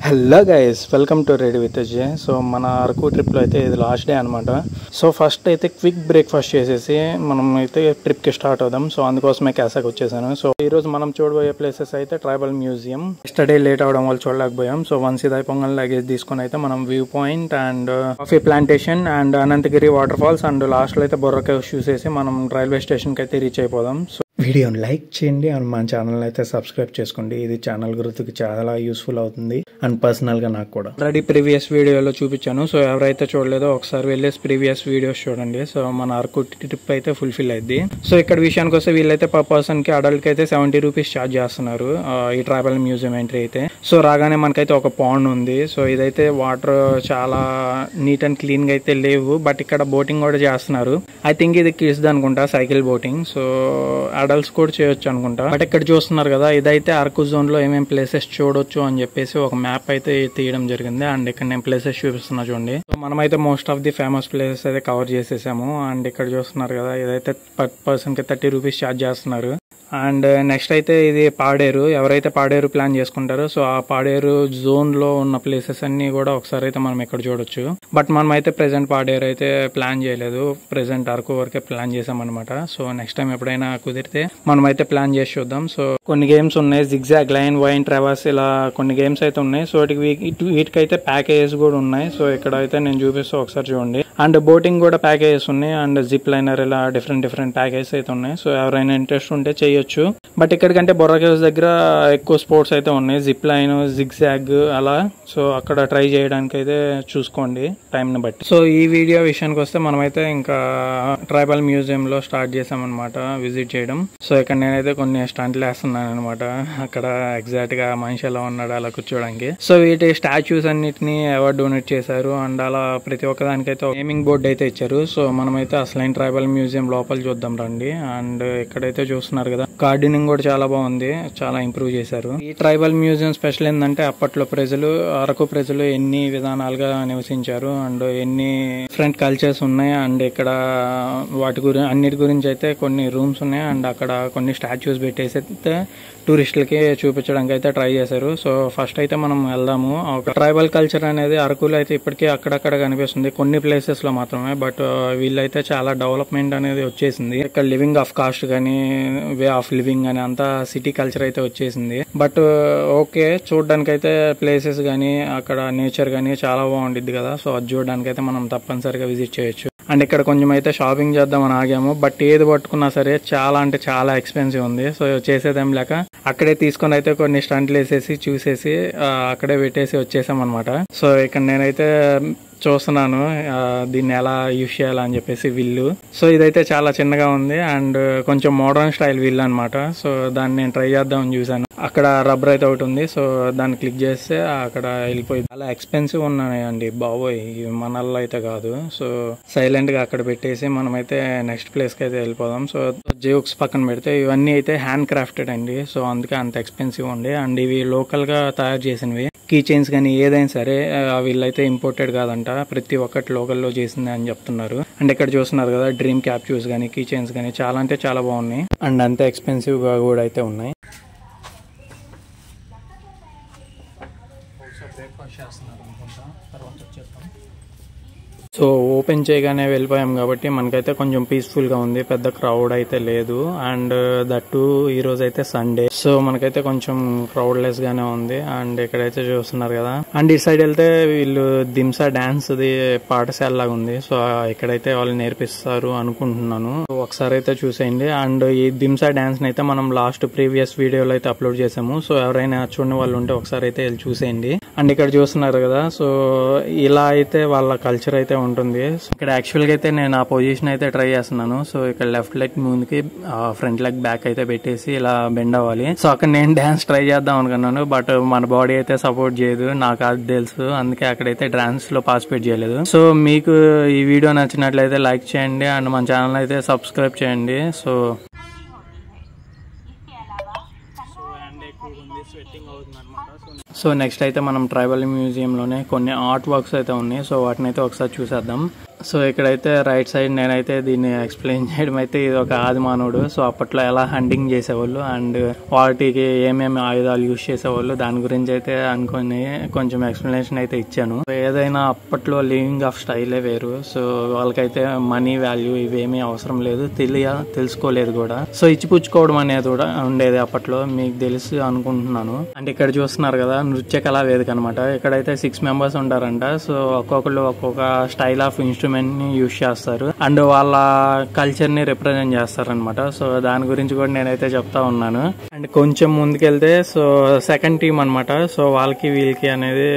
Hello guys, welcome to ready with Ajay. So మన అరకు ట్రిప్లో అయితే ఇది లాస్ట్ డే అనమాట. సో ఫస్ట్ అయితే క్విక్ బ్రేక్ఫాస్ట్ చేసేసి మనం అయితే ట్రిప్కి స్టార్ట్ అవుదాం. సో అందుకోసమే క్యాసాకి వచ్చేసాను. సో ఈరోజు మనం చూడబోయే ప్లేసెస్ అయితే ట్రైబల్ మ్యూజియం. ఎస్టర్డే లేట్ అవడం వల్ల చూడలేకపోయాం. సో వన్స్ ఇదై పొంగల్ లగేజ్ తీసుకొని అయితే మనం view point and coffee plantation and Ananthagiri waterfalls and లాస్ట్లో అయితే బొర్రా కేవ్స్ చూసేసి మనం రైల్వే స్టేషన్కి అయితే రీచ్ అయిపోదాం. సో వీడియోని లైక్ చేయండి అండ్ మన ఛానల్ అయితే సబ్స్క్రైబ్ చేసుకోండి. ఇది ఛానల్ గ్రోత్కి చాలా యూస్ఫుల్ అవుతుంది అండ్ పర్సనల్ గా నాకు కూడా. ఆల్రెడీ ప్రీవియస్ వీడియోలో చూపించాను. సో ఎవరైతే చూడలేదో ఒకసారి వెళ్ళేసి ప్రీవియస్ వీడియోస్ చూడండి. సో మన అరకు ట్రిప్ అయితే ఫుల్ఫిల్ అయింది. సో ఇక్కడ విషయానికి వస్తే వీళ్ళైతే పర్ పర్సన్ కి అడల్ట్ కి అయితే 70 రూపీస్ ఛార్జ్ చేస్తున్నారు ఈ ట్రైబల్ మ్యూజియం ఎంట్రీ అయితే. సో రాగానే మనకైతే ఒక పాండ్ ఉంది. సో ఇదైతే వాటర్ చాలా నీట్ అండ్ క్లీన్ గా అయితే లేవు, బట్ ఇక్కడ బోటింగ్ కూడా చేస్తున్నారు. ఐ థింక్ ఇది కిడ్స్ అనుకుంటా, సైకిల్ బోటింగ్. సో అడల్ట్స్ కూడా చేయొచ్చు అనుకుంటా. బట్ ఇక్కడ చూస్తున్నారు కదా, ఇదైతే అరకు జోన్ లో ఏమేమి ప్లేసెస్ చూడొచ్చు అని చెప్పేసి ఒక మ్యాప్ అయితే తీయడం జరిగింది. అండ్ ఇక్కడ నేను ప్లేసెస్ చూపిస్తున్నా చూడండి. సో మనమైతే most of the famous places అయితే కవర్ చేసేసాము. అండ్ ఇక్కడ చూస్తున్నారు కదా, ఇదైతే పర్ పర్సన్ కి 30 రూపీస్ ఛార్జ్ చేస్తున్నారు. అండ్ నెక్స్ట్ అయితే ఇది పాడేరు. ఎవరైతే పాడేరు ప్లాన్ చేసుకుంటారో సో ఆ పాడేరు జోన్ లో ఉన్న ప్లేసెస్ అన్ని కూడా ఒకసారి అయితే మనం ఇక్కడ చూడొచ్చు. బట్ మనం అయితే ప్రెసెంట్ పాడేరు అయితే ప్లాన్ చేయలేదు. ప్రెసెంట్ అరకు వరకే ప్లాన్ చేసాం అనమాట. సో నెక్స్ట్ టైం ఎప్పుడైనా కుదిరితే మనం అయితే ప్లాన్ చేసి చూద్దాం. సో కొన్ని గేమ్స్ ఉన్నాయి, జిగ్జాగ్, లైన్, వైన్, ట్రావర్స్, ఇలా కొన్ని గేమ్స్ అయితే ఉన్నాయి. సో వీటికైతే ప్యాకేజెస్ కూడా ఉన్నాయి. సో ఇక్కడ అయితే నేను చూపిస్తూ ఒకసారి చూడండి. అండ్ బోటింగ్ కూడా ప్యాకేజెస్ ఉన్నాయి. అండ్ జిప్ లైనర్, ఇలా డిఫరెంట్ ప్యాకేజెస్ అయితే ఉన్నాయి. సో ఎవరైనా ఇంట్రెస్ట్ ఉంటే చేయొచ్చు. బట్ ఇక్కడికంటే బొర్రా కేవ్స్ దగ్గర ఎక్కువ స్పోర్ట్స్ అయితే ఉన్నాయి, జిప్ లైన్, జిగ్జాగ్ అలా. సో అక్కడ ట్రై చేయడానికి అయితే చూసుకోండి టైం ని బట్టి. సో ఈ వీడియో విషయానికి వస్తే మనమైతే ఇంకా ట్రైబల్ మ్యూజియం లో స్టార్ట్ చేసామన్నమాట విజిట్ చేయడం. సో ఇక్కడ నేనైతే కొన్ని స్టంట్లు వేస్తున్నాను అనమాట. అక్కడ ఎగ్జాక్ట్ గా మనిషి ఎలా ఉన్నాడు అలా కూర్చోడానికి. సో వీటి స్టాచ్యూస్ అన్నిటిని ఎవరు డొనేట్ చేశారు అండ్ అలా ప్రతి ఒక్క దానికైతే గేమింగ్ బోర్డు అయితే ఇచ్చారు. సో మనమైతే అసలైన ట్రైబల్ మ్యూజియం లోపల చూద్దాం రండి. అండ్ ఇక్కడైతే చూస్తున్నారు కదా, గార్డెనింగ్ కూడా చాలా బాగుంది, చాలా ఇంప్రూవ్ చేశారు. ఈ ట్రైబల్ మ్యూజియం స్పెషల్ ఏంటంటే అప్పట్లో అరకు ప్రజలు ఎన్ని విధానాలుగా నివసించారు అండ్ ఎన్ని డిఫరెంట్ కల్చర్స్ ఉన్నాయి. అండ్ ఇక్కడ అన్నిటి గురించి అయితే కొన్ని రూమ్స్ ఉన్నాయి. అండ్ అక్కడ కొన్ని స్టాచ్యూస్ పెట్టేసి అయితే టూరిస్టులకి చూపించడానికి అయితే ట్రై చేశారు. సో ఫస్ట్ అయితే మనం వెళ్దాము. ఒక ట్రైబల్ కల్చర్ అనేది అరకులో అయితే ఇప్పటికీ అక్కడక్కడ కనిపిస్తుంది, కొన్ని ప్లేసెస్ లో మాత్రమే. బట్ వీళ్ళైతే చాలా డెవలప్మెంట్ అనేది వచ్చేసింది. ఇక్కడ లివింగ్ ఆఫ్ కాస్ట్ కానీ, వే ఆఫ్ లివింగ్ అని అంతా సిటీ కల్చర్ అయితే వచ్చేసింది. బట్ ఓకే, చూడడానికి అయితే ప్లేసెస్ గానీ అక్కడ నేచర్ గానీ చాలా బాగుండిద్ది కదా. సో అది చూడడానికి అయితే మనం తప్పనిసరిగా విజిట్ చేయొచ్చు. అండ్ ఇక్కడ కొంచెం అయితే షాపింగ్ చేద్దామని ఆగాము. బట్ ఏది పట్టుకున్నా సరే చాలా అంటే చాలా ఎక్స్పెన్సివ్ ఉంది. సో చేసేదేం లేక అక్కడే తీసుకొని అయితే కొన్ని స్టంట్లు వేసేసి చూసేసి అక్కడే పెట్టేసి వచ్చేసాం అనమాట. సో ఇక్కడ నేనైతే చూస్తున్నాను దీన్ని ఎలా యూజ్ చేయాలని చెప్పేసి విల్లు. సో ఇదైతే చాలా చిన్నగా ఉంది అండ్ కొంచెం మోడర్న్ స్టైల్ విల్ అనమాట. సో దాన్ని నేను ట్రై చేద్దామని చూసాను. అక్కడ రబ్బర్ అయితే ఒకటి ఉంది. సో దాన్ని క్లిక్ చేస్తే అక్కడ వెళ్ళిపోయింది. చాలా ఎక్స్పెన్సివ్ ఉన్నాయండి బాబోయ్, మనల్లో అయితే కాదు. సో సైలెంట్ గా అక్కడ పెట్టేసి మనమైతే నెక్స్ట్ ప్లేస్ కి అయితే వెళ్ళిపోదాం. సో జోక్స్ పక్కన పెడితే ఇవన్నీ అయితే హ్యాండ్ క్రాఫ్టెడ్ అండి. సో అందుకే అంత ఎక్స్పెన్సివ్ ఉండే. అండ్ ఇవి లోకల్ గా తయారు చేసినవి. కీ చైన్స్ కానీ ఏదైనా సరే వీళ్ళైతే ఇంపోర్టెడ్ కాదంట, ప్రతి ఒక్కటి లోకల్లో చేసింది అని చెప్తున్నారు. అండ్ ఇక్కడ చూస్తున్నారు కదా, డ్రీమ్ క్యాప్చూస్ కానీ కీ చైన్స్ కానీ చాలా అంటే చాలా బాగున్నాయి. అండ్ అంత ఎక్స్పెన్సివ్ గా కూడా అయితే ఉన్నాయి. బ్రేక్ఫాస్ట్ చేస్తున్నారు అనుకుంటా, తర్వాత వచ్చేస్తాం. సో ఓపెన్ చేయగానే వెళ్ళిపోయాం కాబట్టి మనకైతే కొంచెం పీస్ఫుల్ గా ఉంది, పెద్ద క్రౌడ్ అయితే లేదు. అండ్ దట్టు ఈ రోజు అయితే సండే, సో మనకైతే కొంచెం క్రౌడ్ లెస్ గానే ఉంది. అండ్ ఇక్కడైతే చూస్తున్నారు కదా, అండ్ ఈ సైడ్ వెళ్తే వీళ్ళు దింసా డాన్స్ ది పాఠశాల లాగా ఉంది. సో ఇక్కడైతే వాళ్ళు నేర్పిస్తారు అనుకుంటున్నాను, ఒకసారి అయితే చూసేయండి. అండ్ ఈ దింసా డాన్స్ అయితే మనం లాస్ట్ ప్రీవియస్ వీడియోలో అయితే అప్లోడ్ చేసాము. సో ఎవరైనా చూడని వాళ్ళు ఉంటే ఒకసారి అయితే వెళ్ళి చూసేయండి. అండ్ ఇక్కడ చూస్తున్నారు కదా, సో ఇలా అయితే వాళ్ళ కల్చర్ అయితే ఉంటుంది. ఇక్కడ యాక్చువల్ గా అయితే నేను ఆ పొజిషన్ అయితే ట్రై చేస్తున్నాను. సో ఇక్కడ లెఫ్ట్ లెగ్ ముందుకి, ఫ్రంట్ లెగ్ బ్యాక్ అయితే పెట్టేసి ఇలా బెండ్ అవ్వాలి. సో అక్కడ నేను డాన్స్ ట్రై చేద్దాం అనుకున్నాను, బట్ మన బాడీ అయితే సపోర్ట్ చేయదు, నాకు అది తెలుసు. అందుకే అక్కడైతే డాన్స్ లో పార్టిసిపేట్ చేయలేదు. సో మీకు ఈ వీడియో నచ్చినట్లయితే లైక్ చేయండి అండ్ మన ఛానల్ అయితే సబ్స్క్రైబ్ చేయండి. సో నెక్స్ట్ అయితే మనం ట్రైబల్ మ్యూజియం లోనే కొన్ని ఆర్ట్ వర్క్స్ అయితే ఉన్నాయి. సో వాటిని అయితే ఒకసారి చూసేద్దాం. సో ఇక్కడైతే రైట్ సైడ్ నేనైతే దీన్ని ఎక్స్ప్లెయిన్ చేయడం అయితే ఇది ఒక ఆదిమానవుడు. సో అప్పట్లో ఎలా హంటింగ్ చేసేవాళ్ళు అండ్ వాటికి ఏమేమి ఆయుధాలు యూజ్ చేసేవాళ్ళు దాని గురించి అయితే అనుకుని కొంచెం ఎక్స్ప్లెనేషన్ అయితే ఇచ్చాను. ఏదైనా అప్పట్లో లివింగ్ ఆఫ్ స్టైలే వేరు. సో వాళ్ళకైతే మనీ వాల్యూ ఇవేమీ అవసరం లేదు, తెలుసుకోలేదు కూడా. సో ఇచ్చిపుచ్చుకోవడం అనేది కూడా ఉండేది అప్పట్లో, మీకు తెలుసు అనుకుంటున్నాను. అండ్ ఇక్కడ చూస్తున్నారు కదా నృత్య కళా వేదిక అనమాట. ఇక్కడైతే 6 మెంబర్స్ ఉంటారంట. సో ఒక్కొక్కళ్ళు ఒక్కొక్క స్టైల్ ఆఫ్ ఇన్స్ట్రుమెంట్ ని యూజ్ చేస్తారు అండ్ వాళ్ళ కల్చర్ ని రిప్రజెంట్ చేస్తారనమాట. సో దాని గురించి కూడా నేనైతే చెప్తా ఉన్నాను. అండ్ కొంచెం ముందుకెళ్తే సో సెకండ్ టీమ్ అనమాట. సో వాళ్ళకి వీళ్ళకి అనేది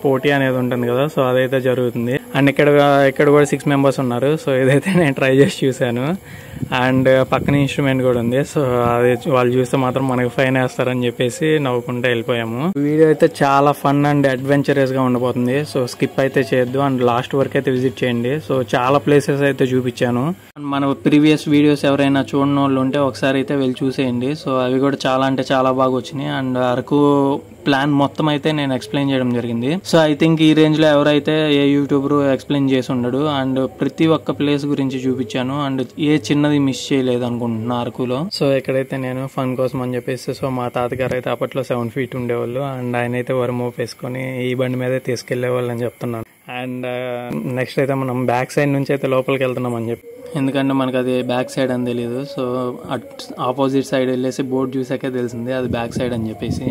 పోటీ అనేది ఉంటుంది కదా, సో అదైతే జరుగుతుంది. అండ్ ఇక్కడ కూడా 6 మెంబర్స్ ఉన్నారు. సో ఇదైతే నేను ట్రై చేసి చూసాను అండ్ పక్కన ఇన్స్ట్రుమెంట్ కూడా ఉంది. సో అది వాళ్ళు చూస్తే మాత్రం మనకి ఫైన్ వేస్తారని చెప్పేసి నవ్వుకుంటూ వెళ్ళిపోయాము. వీడియో అయితే చాలా ఫన్ అండ్ అడ్వెంచరస్ గా ఉండబోతుంది. సో స్కిప్ అయితే చేయొద్దు అండ్ లాస్ట్ వరకు అయితే విజిట్ చేయండి. సో చాలా ప్లేసెస్ అయితే చూపించాను. మన ప్రీవియస్ వీడియోస్ ఎవరైనా చూడని వాళ్ళు ఉంటే ఒకసారి అయితే వెళ్ళి చూసేయండి. సో అవి కూడా చాలా అంటే చాలా బాగా వచ్చినాయి. అండ్ అరకు ప్లాన్ మొత్తం అయితే నేను ఎక్స్ప్లెయిన్ చేయడం జరిగింది. సో ఐ థింక్ ఈ రేంజ్ లో ఎవరైతే ఏ యూట్యూబర్ ఎక్స్ప్లెయిన్ చేసి ఉండడు. అండ్ ప్రతి ఒక్క ప్లేస్ గురించి చూపించాను అండ్ ఏ చిన్నది మిస్ చేయలేదు అనుకుంటున్నా అరకులో. సో ఇక్కడైతే నేను ఫన్ కోసం అని చెప్పేసి సో మా తాతగారు అయితే అప్పట్లో 7 feet ఉండేవాళ్ళు అండ్ ఆయన అయితే వరమోపు వేసుకొని ఈ బండి మీద తీసుకెళ్లే వాళ్ళు అని చెప్తున్నాను. అండ్ నెక్స్ట్ అయితే మనం బ్యాక్ సైడ్ నుంచి అయితే లోపలికి వెళ్తున్నాం అని చెప్పి, ఎందుకంటే మనకు అది బ్యాక్ సైడ్ అని తెలియదు. సో ఆపోజిట్ సైడ్ వెళ్ళేసి బోర్డు చూసాకే తెలిసింది అది బ్యాక్ సైడ్ అని చెప్పేసి.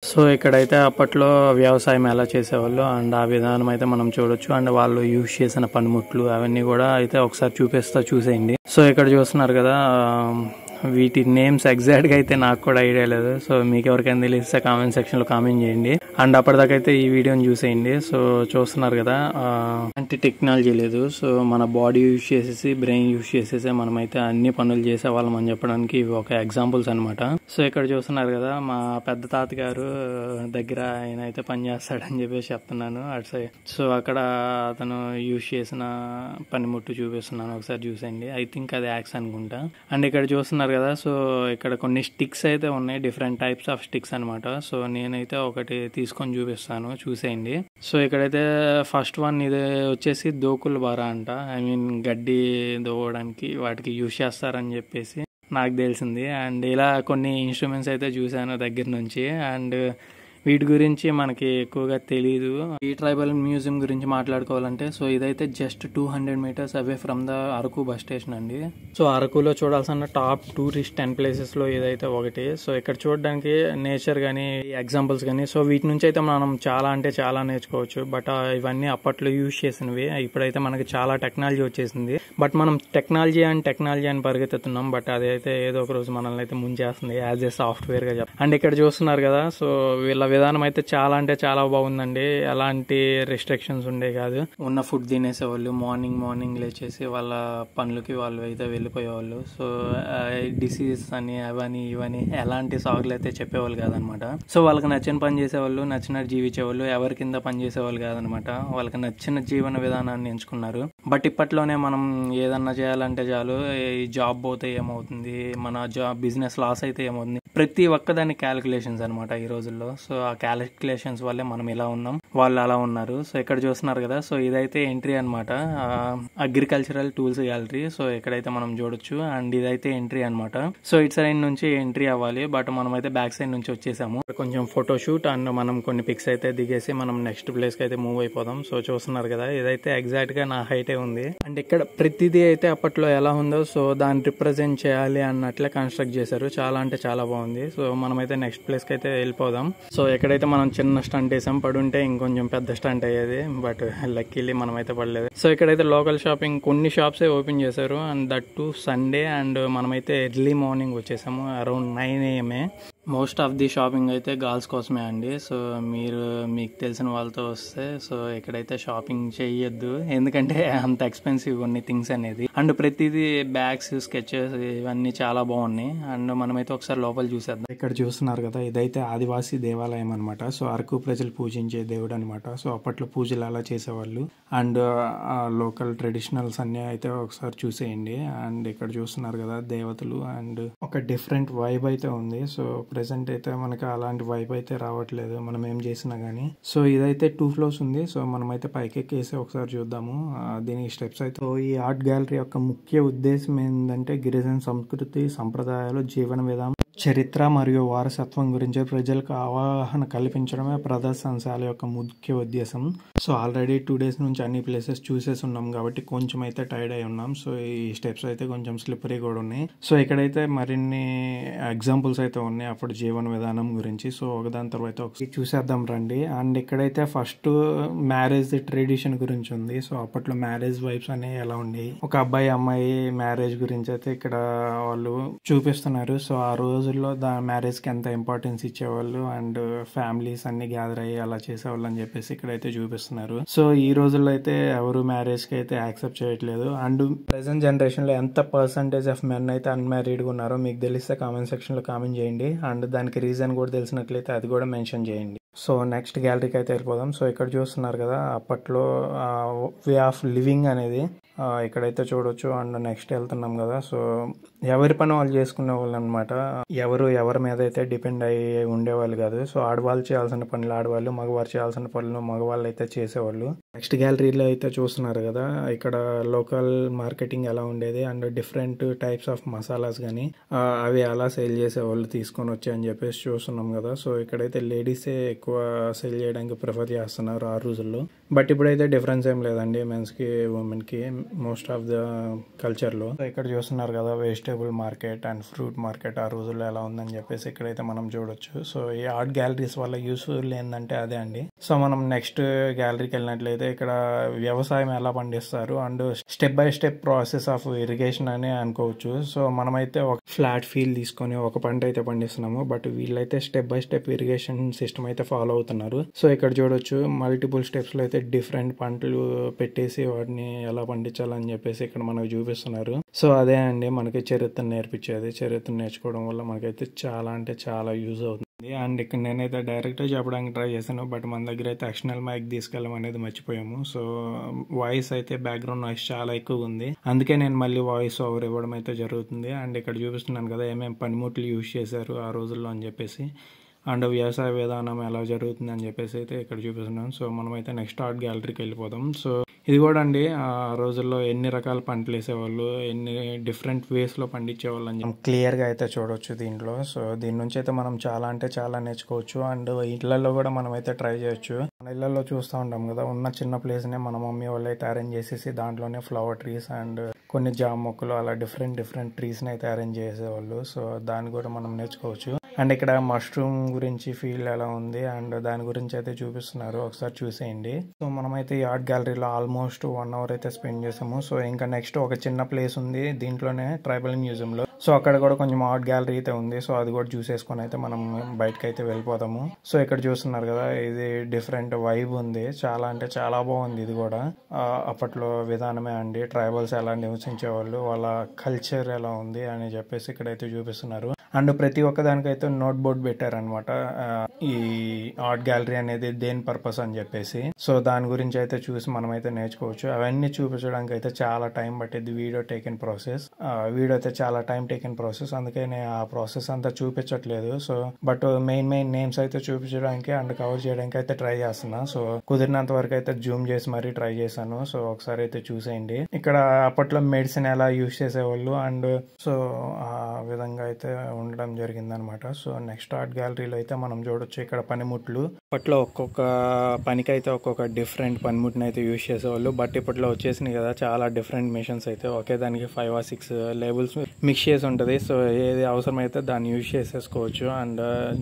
సో ఇక్కడైతే అప్పట్లో వ్యవసాయం ఎలా చేసేవాళ్ళు అండ్ ఆ విధానం అయితే మనం చూడొచ్చు. అండ్ వాళ్ళు యూజ్ చేసిన పనిముట్లు అవన్నీ కూడా అయితే ఒకసారి చూసేయండి. సో ఇక్కడ చూస్తున్నారు కదా వీటి నేమ్స్ ఎగ్జాక్ట్ గా అయితే నాకు కూడా ఐడియా లేదు. సో మీకు ఎవరికైనా తెలిస్తే కామెంట్ సెక్షన్ లో కామెంట్ చేయండి. అండ్ అప్పటిదాకా అయితే ఈ వీడియోని చూసేయండి. సో చూస్తున్నారు కదా అంటే టెక్నాలజీ లేదు. సో మన బాడీ యూజ్ చేసేసి బ్రెయిన్ యూజ్ చేసేసి మనమైతే అన్ని పనులు చేసేవాళ్ళం అని చెప్పడానికి ఇవి ఒక ఎగ్జాంపుల్స్ అనమాట. సో ఇక్కడ చూస్తున్నారు కదా మా పెద్ద తాతగారు దగ్గర ఆయన అయితే పని చేస్తాడని చెప్పేసి చెప్తున్నాను అటు సైడ్. సో అక్కడ అతను యూజ్ చేసిన పనిముట్టు చూపిస్తున్నాను, ఒకసారి చూసేయండి. ఐ థింక్ అది యాక్స్ అనుకుంటా. అండ్ ఇక్కడ చూస్తున్నారు కదా సో ఇక్కడ కొన్ని స్టిక్స్ అయితే ఉన్నాయి, డిఫరెంట్ టైప్స్ ఆఫ్ స్టిక్స్ అనమాట. సో నేనైతే ఒకటి తీసుకొని చూపిస్తాను, చూసేయండి. సో ఇక్కడైతే ఫస్ట్ వన్ ఇది వచ్చేసి దోకుల బార అంట. ఐ మీన్ గడ్డి దోవడానికి వాటికి యూజ్ చేస్తారని చెప్పేసి నాకు తెలిసింది. అండ్ ఇలా కొన్ని ఇన్స్ట్రుమెంట్స్ అయితే చూసాను దగ్గర నుంచి. అండ్ వీటి గురించి మనకి ఎక్కువగా తెలీదు. ఈ ట్రైబల్ మ్యూజియం గురించి మాట్లాడుకోవాలంటే సో ఇదైతే just 200 meters away from the Araku bus station అండి. సో అరకులో చూడాల్సిన టాప్ టూరిస్ట్ 10 places లో ఇదైతే ఒకటి. సో ఇక్కడ చూడడానికి నేచర్ గానీ ఎగ్జాంపుల్స్ గానీ సో వీటి నుంచి అయితే మనం చాలా అంటే చాలా నేర్చుకోవచ్చు. బట్ ఇవన్నీ అప్పట్లో యూజ్ చేసినవి. ఇప్పుడైతే మనకి చాలా టెక్నాలజీ వచ్చేసింది. బట్ మనం టెక్నాలజీ అని పరిగెత్తుతున్నాం. బట్ అదైతే ఏదో ఒక రోజు మనల్ని అయితే ముంచేస్తుంది యాజ్ ఏ సాఫ్ట్వేర్ గా. అండ్ ఇక్కడ చూస్తున్నారు కదా సో వీళ్ళ విధానం అయితే చాలా అంటే చాలా బాగుందండి. ఎలాంటి రెస్ట్రిక్షన్స్ ఉండే కాదు. ఉన్న ఫుడ్ తినేసేవాళ్ళు. మార్నింగ్ లేచేసి వాళ్ళ పనులకి వాళ్ళు అయితే వెళ్ళిపోయేవాళ్ళు. సో డిసీజ్ అని అవని ఇవని ఎలాంటి సాగులు అయితే చెప్పేవాళ్ళు కాదనమాట. సో వాళ్ళకి నచ్చిన పని చేసేవాళ్ళు, నచ్చినట్టు జీవించేవాళ్ళు, ఎవరి కింద పని చేసేవాళ్ళు కాదనమాట. వాళ్ళకి నచ్చిన జీవన విధానాన్ని ఎంచుకున్నారు. బట్ ఇప్పట్లోనే మనం ఏదన్నా చేయాలంటే చాలు, ఈ జాబ్ పోతే ఏమవుతుంది, మన బిజినెస్ లాస్ అయితే ఏమవుతుంది, ప్రతి ఒక్కదాని క్యాలిక్యులేషన్స్ అనమాట ఈ రోజుల్లో. సో ఆ క్యాలిక్యులేషన్స్ వల్లే మనం ఇలా ఉన్నాం, వాళ్ళు అలా ఉన్నారు. సో ఇక్కడ చూస్తున్నారు కదా సో ఇదైతే ఎంట్రీ అనమాట, అగ్రికల్చరల్ టూల్స్ గ్యాలరీ. సో ఇక్కడైతే మనం చూడొచ్చు. అండ్ ఇదైతే ఎంట్రీ అనమాట. సో ఇటు సైడ్ నుంచి ఎంట్రీ అవ్వాలి. బట్ మనం అయితే బ్యాక్ సైడ్ నుంచి వచ్చేసాము. కొంచెం ఫోటోషూట్ అండ్ మనం కొన్ని పిక్స్ అయితే దిగేసి మనం నెక్స్ట్ ప్లేస్ కి అయితే మూవ్ అయిపోదాం. సో చూస్తున్నారు కదా ఇదైతే ఎగ్జాక్ట్ గా నా హైటే ఉంది. అండ్ ఇక్కడ ప్రతిదీ అయితే అప్పట్లో ఎలా ఉందో సో దాన్ని రిప్రజెంట్ చేయాలి అన్నట్లే కన్స్ట్రక్ట్ చేశారు. చాలా అంటే చాలా బాగుంది. సో మనమైతే నెక్స్ట్ ప్లేస్ కి అయితే వెళ్ళిపోదాం. సో ఎక్కడైతే మనం చిన్న స్టంట్ వేసాం, పడుంటే ఇంకొంచెం పెద్ద స్టంట్ అయ్యేది. బట్ లక్కీలీ మనం అయితే పడలేదు. సో ఇక్కడైతే లోకల్ షాపింగ్ కొన్ని షాప్స్ ఓపెన్ చేశారు. And that to Sunday. And మనమైతే ఎర్లీ మార్నింగ్ వచ్చేసాము, around 9 AM. Most of the shopping అయితే గర్ల్స్ కోసమే అండి. సో మీకు తెలిసిన వాళ్ళతో వస్తే సో ఇక్కడైతే షాపింగ్ చేయొద్దు, ఎందుకంటే అంత ఎక్స్పెన్సివ్ కొన్ని థింగ్స్ అనేది. అండ్ ప్రతిదీ బ్యాగ్స్, స్కెచెస్ ఇవన్నీ చాలా బాగున్నాయి. అండ్ మనమైతే ఒకసారి లోపల చూసేద్దాం. ఇక్కడ చూస్తున్నారు కదా ఇదైతే ఆదివాసీ దేవాలయం అనమాట. సో అరకు ప్రజలు పూజించే దేవుడు అనమాట. సో అప్పట్లో పూజలు అలా చేసేవాళ్ళు. అండ్ లోకల్ ట్రెడిషనల్స్ అన్ని అయితే ఒకసారి చూసేయండి. అండ్ ఇక్కడ చూస్తున్నారు కదా దేవతలు. అండ్ ఒక డిఫరెంట్ వైబ్ అయితే ఉంది. సో ప్రెసెంట్ అయితే మనకి అలాంటి వైబ్ అయితే రావట్లేదు మనం ఏం చేసినా గానీ. సో ఇదైతే 2 ఫ్లోర్స్ ఉంది. సో మనమైతే పైకి ఎక్కేసి ఒకసారి చూద్దాము దీనికి స్టెప్స్ అయితే. సో ఈ ఆర్ట్ గ్యాలరీ యొక్క ముఖ్య ఉద్దేశం ఏంటంటే గిరిజన సంస్కృతి, సంప్రదాయాలు, జీవన విధానం, చరిత్ర మరియు వారసత్వం గురించి ప్రజలకు అవగాహన కల్పించడమే ప్రదర్శనశాల యొక్క ముఖ్య ఉద్దేశం. సో ఆల్రెడీ 2 days నుంచి అన్ని ప్లేసెస్ చూసేసి ఉన్నాం కాబట్టి కొంచెం అయితే టైర్డ్ అయి ఉన్నాం. సో ఈ స్టెప్స్ అయితే కొంచెం స్లిప్పరీ కూడా ఉన్నాయి. సో ఇక్కడైతే మరిన్ని ఎగ్జాంపుల్స్ అయితే ఉన్నాయి అప్పుడు జీవన విధానం గురించి. సో ఒకదాని తర్వాత ఒకటి చూసేద్దాం రండి. అండ్ ఇక్కడైతే ఫస్ట్ మ్యారేజ్ ట్రెడిషన్ గురించి ఉంది. సో అప్పట్లో మ్యారేజ్ వైబ్స్ అనేవి ఎలా ఉండేవి, ఒక అబ్బాయి అమ్మాయి మ్యారేజ్ గురించి అయితే ఇక్కడ వాళ్ళు చూపిస్తున్నారు. సో ఆ రోజుల్లో మ్యారేజ్ కి ఎంత ఇంపార్టెన్స్ ఇచ్చేవాళ్ళు అండ్ ఫ్యామిలీస్ అన్ని గ్యాదర్ అయ్యి అలా చేసేవాళ్ళు అని చెప్పేసి ఇక్కడైతే చూపిస్తున్నారు. సో ఈ రోజుల్లో అయితే ఎవరు మ్యారేజ్ కి అయితే యాక్సెప్ట్ చేయట్లేదు. అండ్ ప్రెసెంట్ జనరేషన్ లో ఎంత పర్సంటేజ్ ఆఫ్ మెన్ అయితే అన్మ్యారీడ్ గా ఉన్నారో మీకు తెలిస్తే కామెంట్ సెక్షన్ లో కామెంట్ చేయండి. అండ్ దానికి రీజన్ కూడా తెలిసినట్లయితే అది కూడా మెన్షన్ చేయండి. సో నెక్స్ట్ గ్యాలరీకి అయితే వెళ్ళిపోదాం. సో ఇక్కడ చూస్తున్నారు కదా అప్పట్లో వే ఆఫ్ లివింగ్ అనేది ఇక్కడైతే చూడొచ్చు. అండ్ నెక్స్ట్ వెళ్తున్నాం కదా. సో ఎవరి పని వాళ్ళు చేసుకునే వాళ్ళు అనమాట. ఎవరి మీద అయితే డిపెండ్ అయ్యి ఉండేవాళ్ళు కాదు. సో ఆడవాళ్ళు చేయాల్సిన పనులు ఆడవాళ్ళు, మగవారు చేయాల్సిన పనులు మగవాళ్ళు అయితే చేసేవాళ్ళు. నెక్స్ట్ గ్యాలరీలో అయితే చూస్తున్నారు కదా ఇక్కడ లోకల్ మార్కెటింగ్ ఎలా ఉండేది and different types of masalas కానీ అవి ఎలా సేల్ చేసేవాళ్ళు తీసుకొని వచ్చాయని చెప్పేసి చూస్తున్నాం కదా. సో ఇక్కడైతే లేడీసే ఎక్కువ సేల్ చేయడానికి ప్రిఫర్ చేస్తున్నారు ఆ రోజుల్లో. బట్ ఇప్పుడైతే డిఫరెన్స్ ఏం లేదండి మెన్స్ కి ఉమెన్ కి మోస్ట్ ఆఫ్ ద కల్చర్ లో. ఇక్కడ చూస్తున్నారు కదా vegetable market and fruit market ఆ రోజుల్లో ఎలా ఉందని చెప్పేసి ఇక్కడైతే మనం చూడొచ్చు. సో ఈ ఆర్ట్ గ్యాలరీస్ వల్ల యూస్ఫుల్ ఏంటంటే అదే అండి. సో మనం నెక్స్ట్ గ్యాలరీకి వెళ్ళినట్లయితే ఇక్కడ వ్యవసాయం ఎలా పండిస్తారు and step by step process of irrigation అని అనుకోవచ్చు. సో మనమైతే ఒక ఫ్లాట్ ఫీల్డ్ తీసుకొని ఒక పంట అయితే పండిస్తున్నాము. బట్ వీళ్ళైతే step by step irrigation system అయితే ఫాలో అవుతున్నారు. సో ఇక్కడ చూడొచ్చు మల్టిపుల్ స్టెప్స్ లో అయితే డిఫరెంట్ పంటలు పెట్టేసి వాటిని ఎలా పండించాలని చెప్పేసి ఇక్కడ మనకు చూపిస్తున్నారు. సో అదే అండి మనకి చరిత్ర నేర్పించేది. చరిత్ర నేర్చుకోవడం వల్ల మనకైతే చాలా అంటే చాలా యూజ్ అవుతుంది. అండ్ ఇక్కడ నేనైతే డైరెక్ట్ చెప్పడానికి ట్రై చేశాను. బట్ మన దగ్గర అయితే ఎక్స్టర్నల్ మైక్ తీసుకెళ్ళడం అనేది మర్చిపోయాము. సో వాయిస్ అయితే బ్యాక్గ్రౌండ్ నాయిస్ చాలా ఎక్కువ ఉంది. అందుకే నేను మళ్ళీ వాయిస్ ఓవర్ ఇవ్వడం అయితే జరుగుతుంది. అండ్ ఇక్కడ చూపిస్తున్నాను కదా ఏమేమి పనిముట్లు యూజ్ చేశారు ఆ రోజుల్లో అని చెప్పేసి అండ్ వ్యవసాయ విధానం ఎలా జరుగుతుంది అని చెప్పేసి అయితే ఇక్కడ చూపిస్తున్నాను. సో మనమైతే నెక్స్ట్ ఆర్ట్ గ్యాలరీకి వెళ్ళిపోదాం. సో ఇది కూడా అండి ఆ రోజుల్లో ఎన్ని రకాల పంటలు వేసేవాళ్ళు, ఎన్ని డిఫరెంట్ వేస్ లో పండించేవాళ్ళు అని క్లియర్ గా అయితే చూడొచ్చు దీంట్లో. సో దీని నుంచి అయితే మనం చాలా అంటే చాలా నేర్చుకోవచ్చు. అండ్ ఇళ్లలో కూడా మనం అయితే ట్రై చేయొచ్చు. మన ఇళ్లలో చూస్తూ ఉంటాం కదా ఉన్న చిన్న ప్లేస్ నే మన మమ్మీ వాళ్ళు అయితే అరేంజ్ చేసేసి దాంట్లోనే ఫ్లవర్ ట్రీస్ అండ్ కొన్ని జామ మొక్కలు అలా డిఫరెంట్ ట్రీస్ ని అయితే అరేంజ్ చేసేవాళ్ళు. సో దాన్ని కూడా మనం నేర్చుకోవచ్చు. అండ్ ఇక్కడ మష్రూమ్ గురించి ఫీల్డ్ ఎలా ఉంది అండ్ దాని గురించి అయితే చూపిస్తున్నారు, ఒకసారి చూసేయండి. సో మనమైతే ఈ ఆర్ట్ గ్యాలరీలో ఆల్మోస్ట్ 1 hour అయితే స్పెండ్ చేసాము. సో ఇంకా నెక్స్ట్ ఒక చిన్న ప్లేస్ ఉంది దీంట్లోనే ట్రైబల్ మ్యూజియం లో. సో అక్కడ కూడా కొంచెం ఆర్ట్ గ్యాలరీ అయితే ఉంది. సో అది కూడా చూసేసుకొని అయితే మనం బయటకి అయితే వెళ్ళిపోతాము. సో ఇక్కడ చూస్తున్నారు కదా ఇది డిఫరెంట్ వైబ్ ఉంది. చాలా అంటే చాలా బాగుంది. ఇది కూడా అప్పట్లో విధానమే అండి. ట్రైబల్స్ ఎలా నివసించేవాళ్ళు, వాళ్ళ కల్చర్ ఎలా ఉంది అని చెప్పేసి ఇక్కడైతే చూపిస్తున్నారు. అండ్ ప్రతి ఒక్క దానికైతే నోట్ బోర్డ్ పెట్టారనమాట ఈ ఆర్ట్ గ్యాలరీ అనేది దేని పర్పస్ అని చెప్పేసి. సో దాని గురించి అయితే చూసి మనం అయితే నేర్చుకోవచ్చు. అవన్నీ చూపించడానికి అయితే చాలా టైం పట్టింది. వీడియో అయితే చాలా టైం టేకెన్ ప్రాసెస్. అందుకే నేను ఆ ప్రాసెస్ అంతా చూపించట్లేదు. సో బట్ మెయిన్ నేమ్స్ అయితే చూపించడానికి అండ్ కవర్ చేయడానికి అయితే ట్రై చేస్తున్నా. సో కుదిరినంత వరకు అయితే జూమ్ చేసి మరీ ట్రై చేశాను. సో ఒకసారి అయితే చూసేయండి. ఇక్కడ అప్పట్లో మెడిసిన్ ఎలా యూజ్ చేసేవాళ్ళు అండ్ సో ఆ విధంగా అయితే ఉండడం జరిగింది అనమాట. సో నెక్స్ట్ ఆర్ట్ గ్యాలరీలో అయితే మనం చూడొచ్చు ఇక్కడ పనిముట్లు. అప్పట్లో ఒక్కొక్క పనికైతే ఒక్కొక్క డిఫరెంట్ పనిముట్ని అయితే యూజ్ చేసేవాళ్ళు. బట్ ఇప్పట్లో వచ్చేసినాయి కదా చాలా డిఫరెంట్ మిషన్స్ అయితే ఒకే దానికి 5 or 6 లేబుల్స్ మిక్స్ చేసి ఉంటుంది. సో ఏది అవసరమైతే దాన్ని యూజ్ చేసేసుకోవచ్చు. అండ్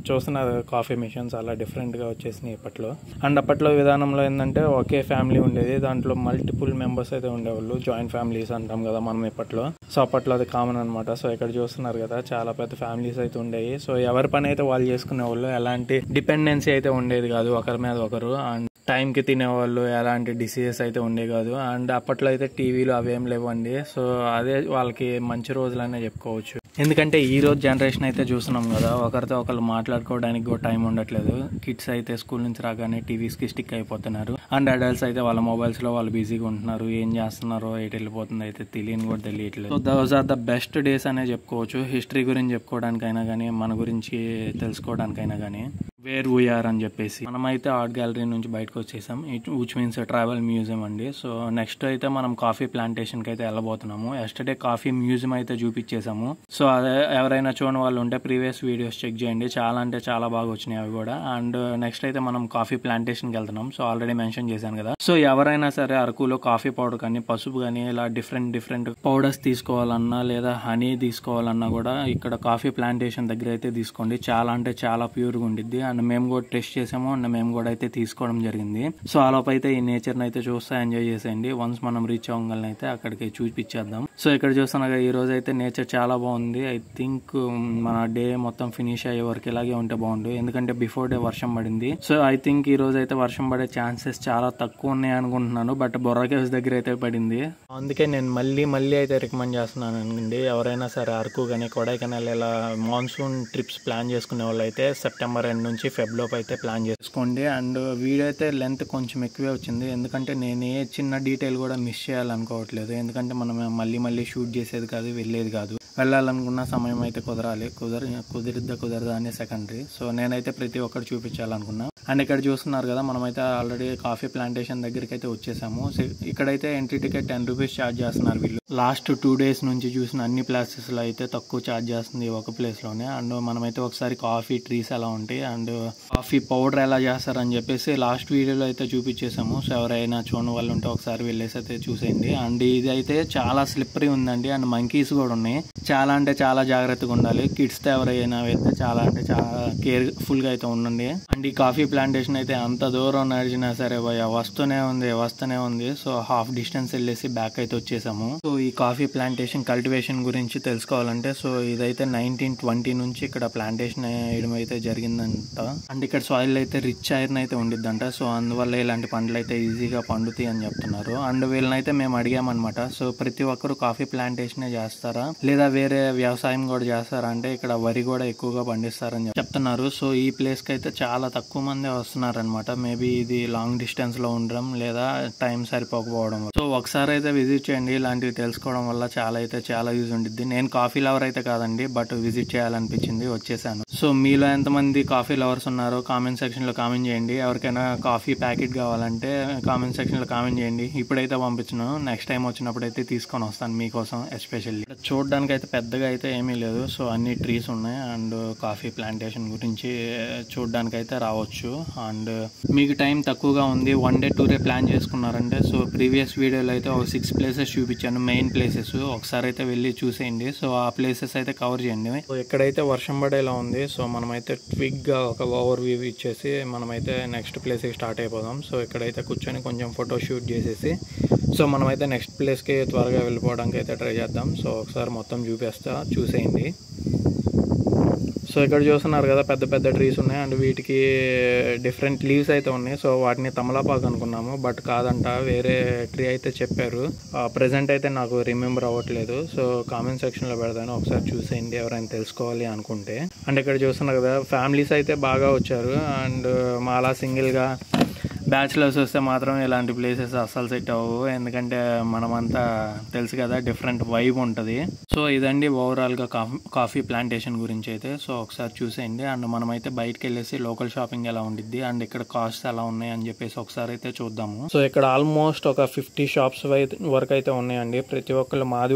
చూస్తున్న కాఫీ మిషన్స్ అలా డిఫరెంట్ గా వచ్చేసినాయి ఇప్పట్లో. అండ్ అప్పట్లో విధానంలో ఏంటంటే ఒకే ఫ్యామిలీ ఉండేది, దాంట్లో మల్టిపుల్ మెంబర్స్ అయితే ఉండేవాళ్ళు. జాయింట్ ఫ్యామిలీస్ అంటాం కదా మనం ఇప్పట్లో. సో అప్పట్లో అది కామన్ అనమాట. సో ఇక్కడ చూస్తున్నారు కదా చాలా పెద్ద ఫ్యామిలీస్ అయితే ఉండేవి. సో ఎవరి పని అయితే వాళ్ళు చేసుకునే వాళ్ళు, ఎలాంటి డిపెండెన్సీ అయితే ఉండేది కాదు ఒకరి మీద ఒకరు. అండ్ టైం కి తినేవాళ్ళు, ఎలాంటి డిసీజెస్ అయితే ఉండే కాదు. అండ్ అప్పట్లో అయితే టీవీలు అవేం లేవండి. సో అదే వాళ్ళకి మంచి రోజులనే చెప్పుకోవచ్చు. ఎందుకంటే ఈ రోజు జనరేషన్ అయితే చూస్తున్నాం కదా, ఒకరితో ఒకరు మాట్లాడుకోవడానికి కూడా టైం ఉండట్లేదు. కిడ్స్ అయితే స్కూల్ నుంచి రాగానే టీవీస్కి స్టిక్ అయిపోతున్నారు. అండ్ అడల్ట్స్ అయితే వాళ్ళ మొబైల్స్లో వాళ్ళు బిజీగా ఉంటున్నారు. ఏం చేస్తున్నారో ఎటు వెళ్ళిపోతుంది అయితే తెలియని కూడా తెలియట్లేదు. So those are the best days అనే చెప్పుకోవచ్చు. హిస్టరీ గురించి చెప్పుకోవడానికైనా కానీ, మన గురించి తెలుసుకోవడానికైనా కానీ, వేర్ వీఆర్ అని చెప్పేసి. మనమైతే ఆర్ట్ గ్యాలరీ నుంచి బయటకు వచ్చేసాం, విచ్ మీన్స్ ట్రావెల్ మ్యూజియం అండి. సో నెక్స్ట్ అయితే మనం కాఫీ ప్లాంటేషన్కి అయితే వెళ్ళబోతున్నాము. ఎస్టర్డే కాఫీ మ్యూజియం అయితే చూపించేసాము. సో అదే ఎవరైనా చూడని వాళ్ళు ఉంటే ప్రీవియస్ వీడియోస్ చెక్ చేయండి, చాలా అంటే చాలా బాగా వచ్చినాయి అవి కూడా. అండ్ నెక్స్ట్ అయితే మనం కాఫీ ప్లాంటేషన్కి వెళ్తున్నాం. సో ఆల్రెడీ మెన్షన్ చేశాను కదా. సో ఎవరైనా సరే అరకులో కాఫీ పౌడర్ కానీ, పసుపు కానీ, ఇలా డిఫరెంట్ పౌడర్స్ తీసుకోవాలన్నా లేదా హనీ తీసుకోవాలన్నా కూడా ఇక్కడ కాఫీ ప్లాంటేషన్ దగ్గర అయితే తీసుకోండి. చాలా అంటే చాలా ప్యూర్గా ఉండిద్ది. అండ్ మేము కూడా టెస్ట్ చేసాము, అండ్ మేము కూడా అయితే తీసుకోవడం జరిగింది. సో ఆ లోపు అయితే ఈ నేచర్ని అయితే చూస్తా ఎంజాయ్ చేసేయండి. వన్స్ మనం రీచ్ అవ్వగలని అయితే అక్కడికి చూపించేద్దాం. సో ఇక్కడ చూస్తున్నా ఈ రోజు అయితే నేచర్ చాలా బాగుంది. ఐ థింక్ మన డే మొత్తం ఫినిష్ అయ్యే వరకు ఇలాగే ఉంటే బాగుండు, ఎందుకంటే బిఫోర్ డే వర్షం పడింది. సో ఐ థింక్ ఈ రోజు అయితే వర్షం పడే ఛాన్సెస్ చాలా తక్కువ ఉన్నాయి అనుకుంటున్నాను. బట్ బొర్రా కేవ్స్ దగ్గర అయితే పడింది. అందుకే నేను మళ్ళీ అయితే రికమెండ్ చేస్తున్నాను అండి. ఎవరైనా సరే అరకు కానీ, కొడైకెనాల్ ఇలా మాన్సూన్ ట్రిప్స్ ప్లాన్ చేసుకునే వాళ్ళు అయితే సెప్టెంబర్ ఎండ్ నుంచి ఫెబ్ లోపు అయితే ప్లాన్ చేసుకోండి. అండ్ వీడియో అయితే లెంత్ కొంచెం ఎక్కువే వచ్చింది, ఎందుకంటే నేను ఏ చిన్న డీటెయిల్ కూడా మిస్ చేయాలనుకోవట్లేదు. ఎందుకంటే మనం మళ్ళీ షూట్ చేసేది కాదు, వెళ్ళేది కాదు. వెళ్ళాలనుకున్న సమయం అయితే కుదరదా అనే సెకండరీ. సో నేనైతే ప్రతి ఒక్కటి చూపించాలనుకున్నా. అండ్ ఇక్కడ చూస్తున్నారు కదా, మనమైతే ఆల్రెడీ కాఫీ ప్లాంటేషన్ దగ్గరికి అయితే వచ్చేసాము. ఇక్కడైతే ఎంట్రీ టికెట్ 10 రూపీస్ ఛార్జ్ చేస్తున్నారు వీళ్ళు. లాస్ట్ 2 days నుంచి చూసిన అన్ని ప్లేసెస్ లో అయితే తక్కువ ఛార్జ్ చేస్తుంది ఒక ప్లేస్ లోనే. అండ్ మనమైతే ఒకసారి కాఫీ ట్రీస్ ఎలా ఉంటాయి అండ్ కాఫీ పౌడర్ ఎలా చేస్తారని చెప్పేసి లాస్ట్ వీడియోలో అయితే చూపించేసాము. సో ఎవరైనా చూడని వాళ్ళు ఉంటే ఒకసారి వెళ్ళేసి అయితే చూసేయండి. అండ్ ఇది అయితే చాలా స్లిప్పరీ ఉందండి. అండ్ మంకీస్ కూడా ఉన్నాయి. చాలా అంటే చాలా జాగ్రత్తగా ఉండాలి. కిడ్స్ తో ఎవరైనా వెళ్తే చాలా అంటే చాలా కేర్ఫుల్ గా అయితే ఉండండి. అండ్ ఈ కాఫీ ప్లాంటేషన్ అయితే అంత దూరం నడిచినా సరే వస్తూనే ఉంది. సో హాఫ్ డిస్టెన్స్ వెళ్ళేసి బ్యాక్ అయితే వచ్చేసాము. సో ఈ కాఫీ ప్లాంటేషన్ కల్టివేషన్ గురించి తెలుసుకోవాలంటే, సో ఇదైతే 1920 నుంచి ఇక్కడ ప్లాంటేషన్ వేయడం అయితే జరిగిందంట. అండ్ ఇక్కడ సాయిల్ అయితే రిచ్ ఐరన్ అయితే ఉండిద్దంట. సో అందువల్ల ఇలాంటి పంటలు అయితే ఈజీగా పండుతాయి అని చెప్తున్నారు. అండ్ వీళ్ళనైతే మేము అడిగామన్నమాట. సో ప్రతి ఒక్కరు కాఫీ ప్లాంటేషన్ చేస్తారా లేదా వేరే వ్యవసాయం కూడా చేస్తారా అంటే, ఇక్కడ వరి కూడా ఎక్కువగా పండిస్తారని చెప్తున్నారు. సో ఈ ప్లేస్ కి అయితే చాలా తక్కువ మంది వస్తున్నారనమాట. మేబీ ఇది లాంగ్ డిస్టెన్స్ లో ఉండడం లేదా టైం సరిపోకపోవడం. సో ఒకసారి అయితే విజిట్ చేయండి. ఇలాంటివి తెలుసుకోవడం వల్ల చాలా యూజ్ ఉండిద్ది. నేను కాఫీ లవర్ అయితే కాదండి, బట్ విజిట్ చేయాలనిపించింది, వచ్చేసాను. సో మీలో ఎంతమంది కాఫీ లవర్స్ ఉన్నారో కామెంట్ సెక్షన్ లో కామెంట్ చేయండి. ఎవరికైనా కాఫీ ప్యాకెట్ కావాలంటే కామెంట్ సెక్షన్ లో కామెంట్ చేయండి. ఇప్పుడైతే పంపించను, నెక్స్ట్ టైం వచ్చినప్పుడు అయితే తీసుకొని వస్తాను మీకోసం ఎస్పెషల్లీ. చూడడానికి అయితే పెద్దగా అయితే ఏమీ లేదు. సో అన్ని ట్రీస్ ఉన్నాయి. అండ్ కాఫీ ప్లాంటేషన్ గురించి చూడడానికి అయితే రావచ్చు. అండ్ మీకు టైం తక్కువగా ఉంది, 1 day 2 day ప్లాన్ చేసుకున్నారంటే, సో ప్రీవియస్ వీడియోలో అయితే ఒక 6 places చూపించాను, మెయిన్ ప్లేసెస్. ఒకసారి అయితే వెళ్ళి చూసేయండి. సో ఆ ప్లేసెస్ అయితే కవర్ చేయండి. సో ఎక్కడైతే వర్షం పడేలా ఉంది, సో మనమైతే క్విక్ గా ఒక ఓవర్ వ్యూ ఇచ్చేసి మనమైతే నెక్స్ట్ ప్లేస్కి స్టార్ట్ అయిపోదాం. సో ఇక్కడైతే కూర్చొని కొంచెం ఫోటో షూట్ చేసేసి సో మనమైతే నెక్స్ట్ ప్లేస్కి త్వరగా వెళ్ళిపోవడానికి అయితే ట్రై చేద్దాం. సో ఒకసారి మొత్తం చూసేయండి. సో ఇక్కడ చూస్తున్నారు కదా, పెద్ద ట్రీస్ ఉన్నాయి. అండ్ వీటికి డిఫరెంట్ లీవ్స్ అయితే ఉన్నాయి. సో వాటిని తమలపాకు అనుకున్నాము, బట్ కాదంట, వేరే ట్రీ అయితే చెప్పారు. ప్రెసెంట్ అయితే నాకు రిమెంబర్ అవ్వట్లేదు. సో కామెంట్ సెక్షన్ లో పెడతాను, ఒకసారి చూసేయండి ఎవరైనా తెలుసుకోవాలి అనుకుంటే. అండ్ ఇక్కడ చూస్తున్నారు కదా, ఫ్యామిలీస్ అయితే బాగా వచ్చారు. అండ్ మాలా సింగిల్ గా బ్యాచిలర్స్ వస్తే మాత్రం ఇలాంటి ప్లేసెస్ అస్సలు సెట్ అవ్వవు, ఎందుకంటే మనమంతా తెలుసు కదా, డిఫరెంట్ వైబ్ ఉంటుంది. సో ఇదండి ఓవరాల్గా కాఫీ ప్లాంటేషన్ గురించి అయితే. సో ఒకసారి చూసేయండి. అండ్ మనమైతే బయటకు వెళ్ళేసి లోకల్ షాపింగ్ ఎలా ఉండిద్ది అండ్ ఇక్కడ కాస్ట్ ఎలా ఉన్నాయి అని చెప్పేసి ఒకసారి అయితే చూద్దాము. సో ఇక్కడ ఆల్మోస్ట్ ఒక 50 shops వరకు అయితే ఉన్నాయండి. ప్రతి ఒక్కళ్ళు మాది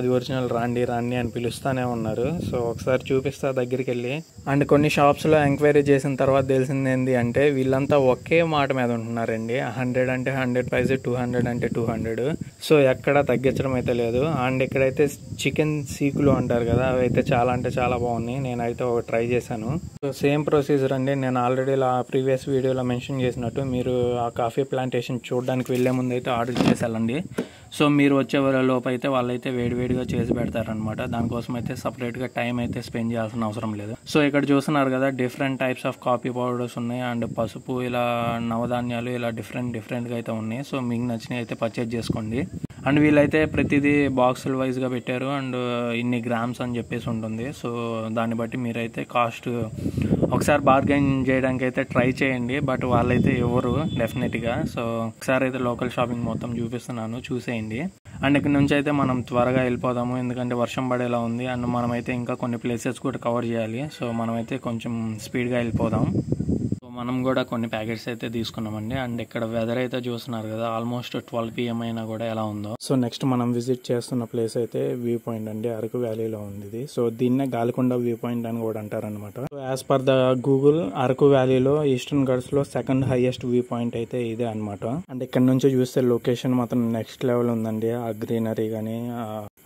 ఒరిజినల్ రాండి అని పిలుస్తానే ఉన్నారు. సో ఒకసారి చూపిస్తా దగ్గరికి వెళ్ళి. అండ్ కొన్ని షాప్స్లో ఎంక్వైరీ చేసిన తర్వాత తెలిసింది ఏంటి అంటే, వీళ్ళంతా ఒకే మాట మీద ఉంటున్నారండి. 100 అంటే 100 ప్రైస్, 200 అంటే 200. సో ఎక్కడ తగ్గించడం అయితే లేదు. అండ్ ఇక్కడైతే చికెన్ సీకులు అంటారు కదా, అవి అయితే చాలా అంటే చాలా బాగున్నాయి. నేనైతే ఒక ట్రై చేశాను. సో సేమ్ ప్రొసీజర్ అండి, నేను ఆల్రెడీ ప్రీవియస్ వీడియోలో మెన్షన్ చేసినట్టు మీరు ఆ కాఫీ ప్లాంటేషన్ చూడడానికి వెళ్లే ముందు అయితే ఆర్డర్ చేసేయాలండి. సో మీరు వచ్చే లోపు అయితే వాళ్ళైతే వేడివేడిగా చేసి పెడతారనమాట. దానికోసం అయితే సపరేట్గా టైం అయితే స్పెండ్ చేయాల్సిన అవసరం లేదు. సో ఇక్కడ చూస్తున్నారు కదా, different types of coffee powders ఉన్నాయి. అండ్ పసుపు, ఇలా నవధాన్యాలు, ఇలా డిఫరెంట్గా అయితే ఉన్నాయి. సో మీకు నచ్చినవి అయితే పర్చేజ్ చేసుకోండి. అండ్ వీళ్ళైతే ప్రతిదీ బాక్సుల వైజ్గా పెట్టారు అండ్ ఇన్ని గ్రామ్స్ అని చెప్పేసి ఉంటుంది. సో దాన్ని బట్టి మీరైతే కాస్ట్ ఒకసారి బార్గెన్ చేయడానికి అయితే ట్రై చేయండి. బట్ వాళ్ళైతే ఎవరు డెఫినెట్గా. సో ఒకసారి అయితే లోకల్ షాపింగ్ మొత్తం చూపిస్తున్నాను, చూసేయండి. అండ్ ఇక్కడ నుంచి అయితే మనం త్వరగా వెళ్ళిపోదాము, ఎందుకంటే వర్షం పడేలా ఉంది. అండ్ మనమైతే ఇంకా కొన్ని ప్లేసెస్ కూడా కవర్ చేయాలి. సో మనమైతే కొంచెం స్పీడ్గా వెళ్ళిపోదాం. మనం కూడా కొన్ని ప్యాకెట్స్ అయితే తీసుకున్నామండి. అండ్ ఇక్కడ వెదర్ అయితే చూస్తున్నారు కదా, ఆల్మోస్ట్ 12 PM అయినా కూడా ఎలా ఉందో. సో నెక్స్ట్ మనం విజిట్ చేస్తున్న ప్లేస్ అయితే వ్యూ పాయింట్ అండి, అరకు వ్యాలీలో ఉంది ఇది. సో దీన్నే గాలికొండ వ్యూ పాయింట్ అని కూడా అంటారనమాట. So as per the Google, Araku వ్యాలీలో ఈస్టర్న్ ఘాట్స్ లో సెకండ్ హైయెస్ట్ వ్యూ పాయింట్ అయితే ఇదే అనమాట. అండ్ ఇక్కడ నుంచి చూస్తే లొకేషన్ మాత్రం నెక్స్ట్ లెవెల్ ఉందండి. ఆ గ్రీనరీ కానీ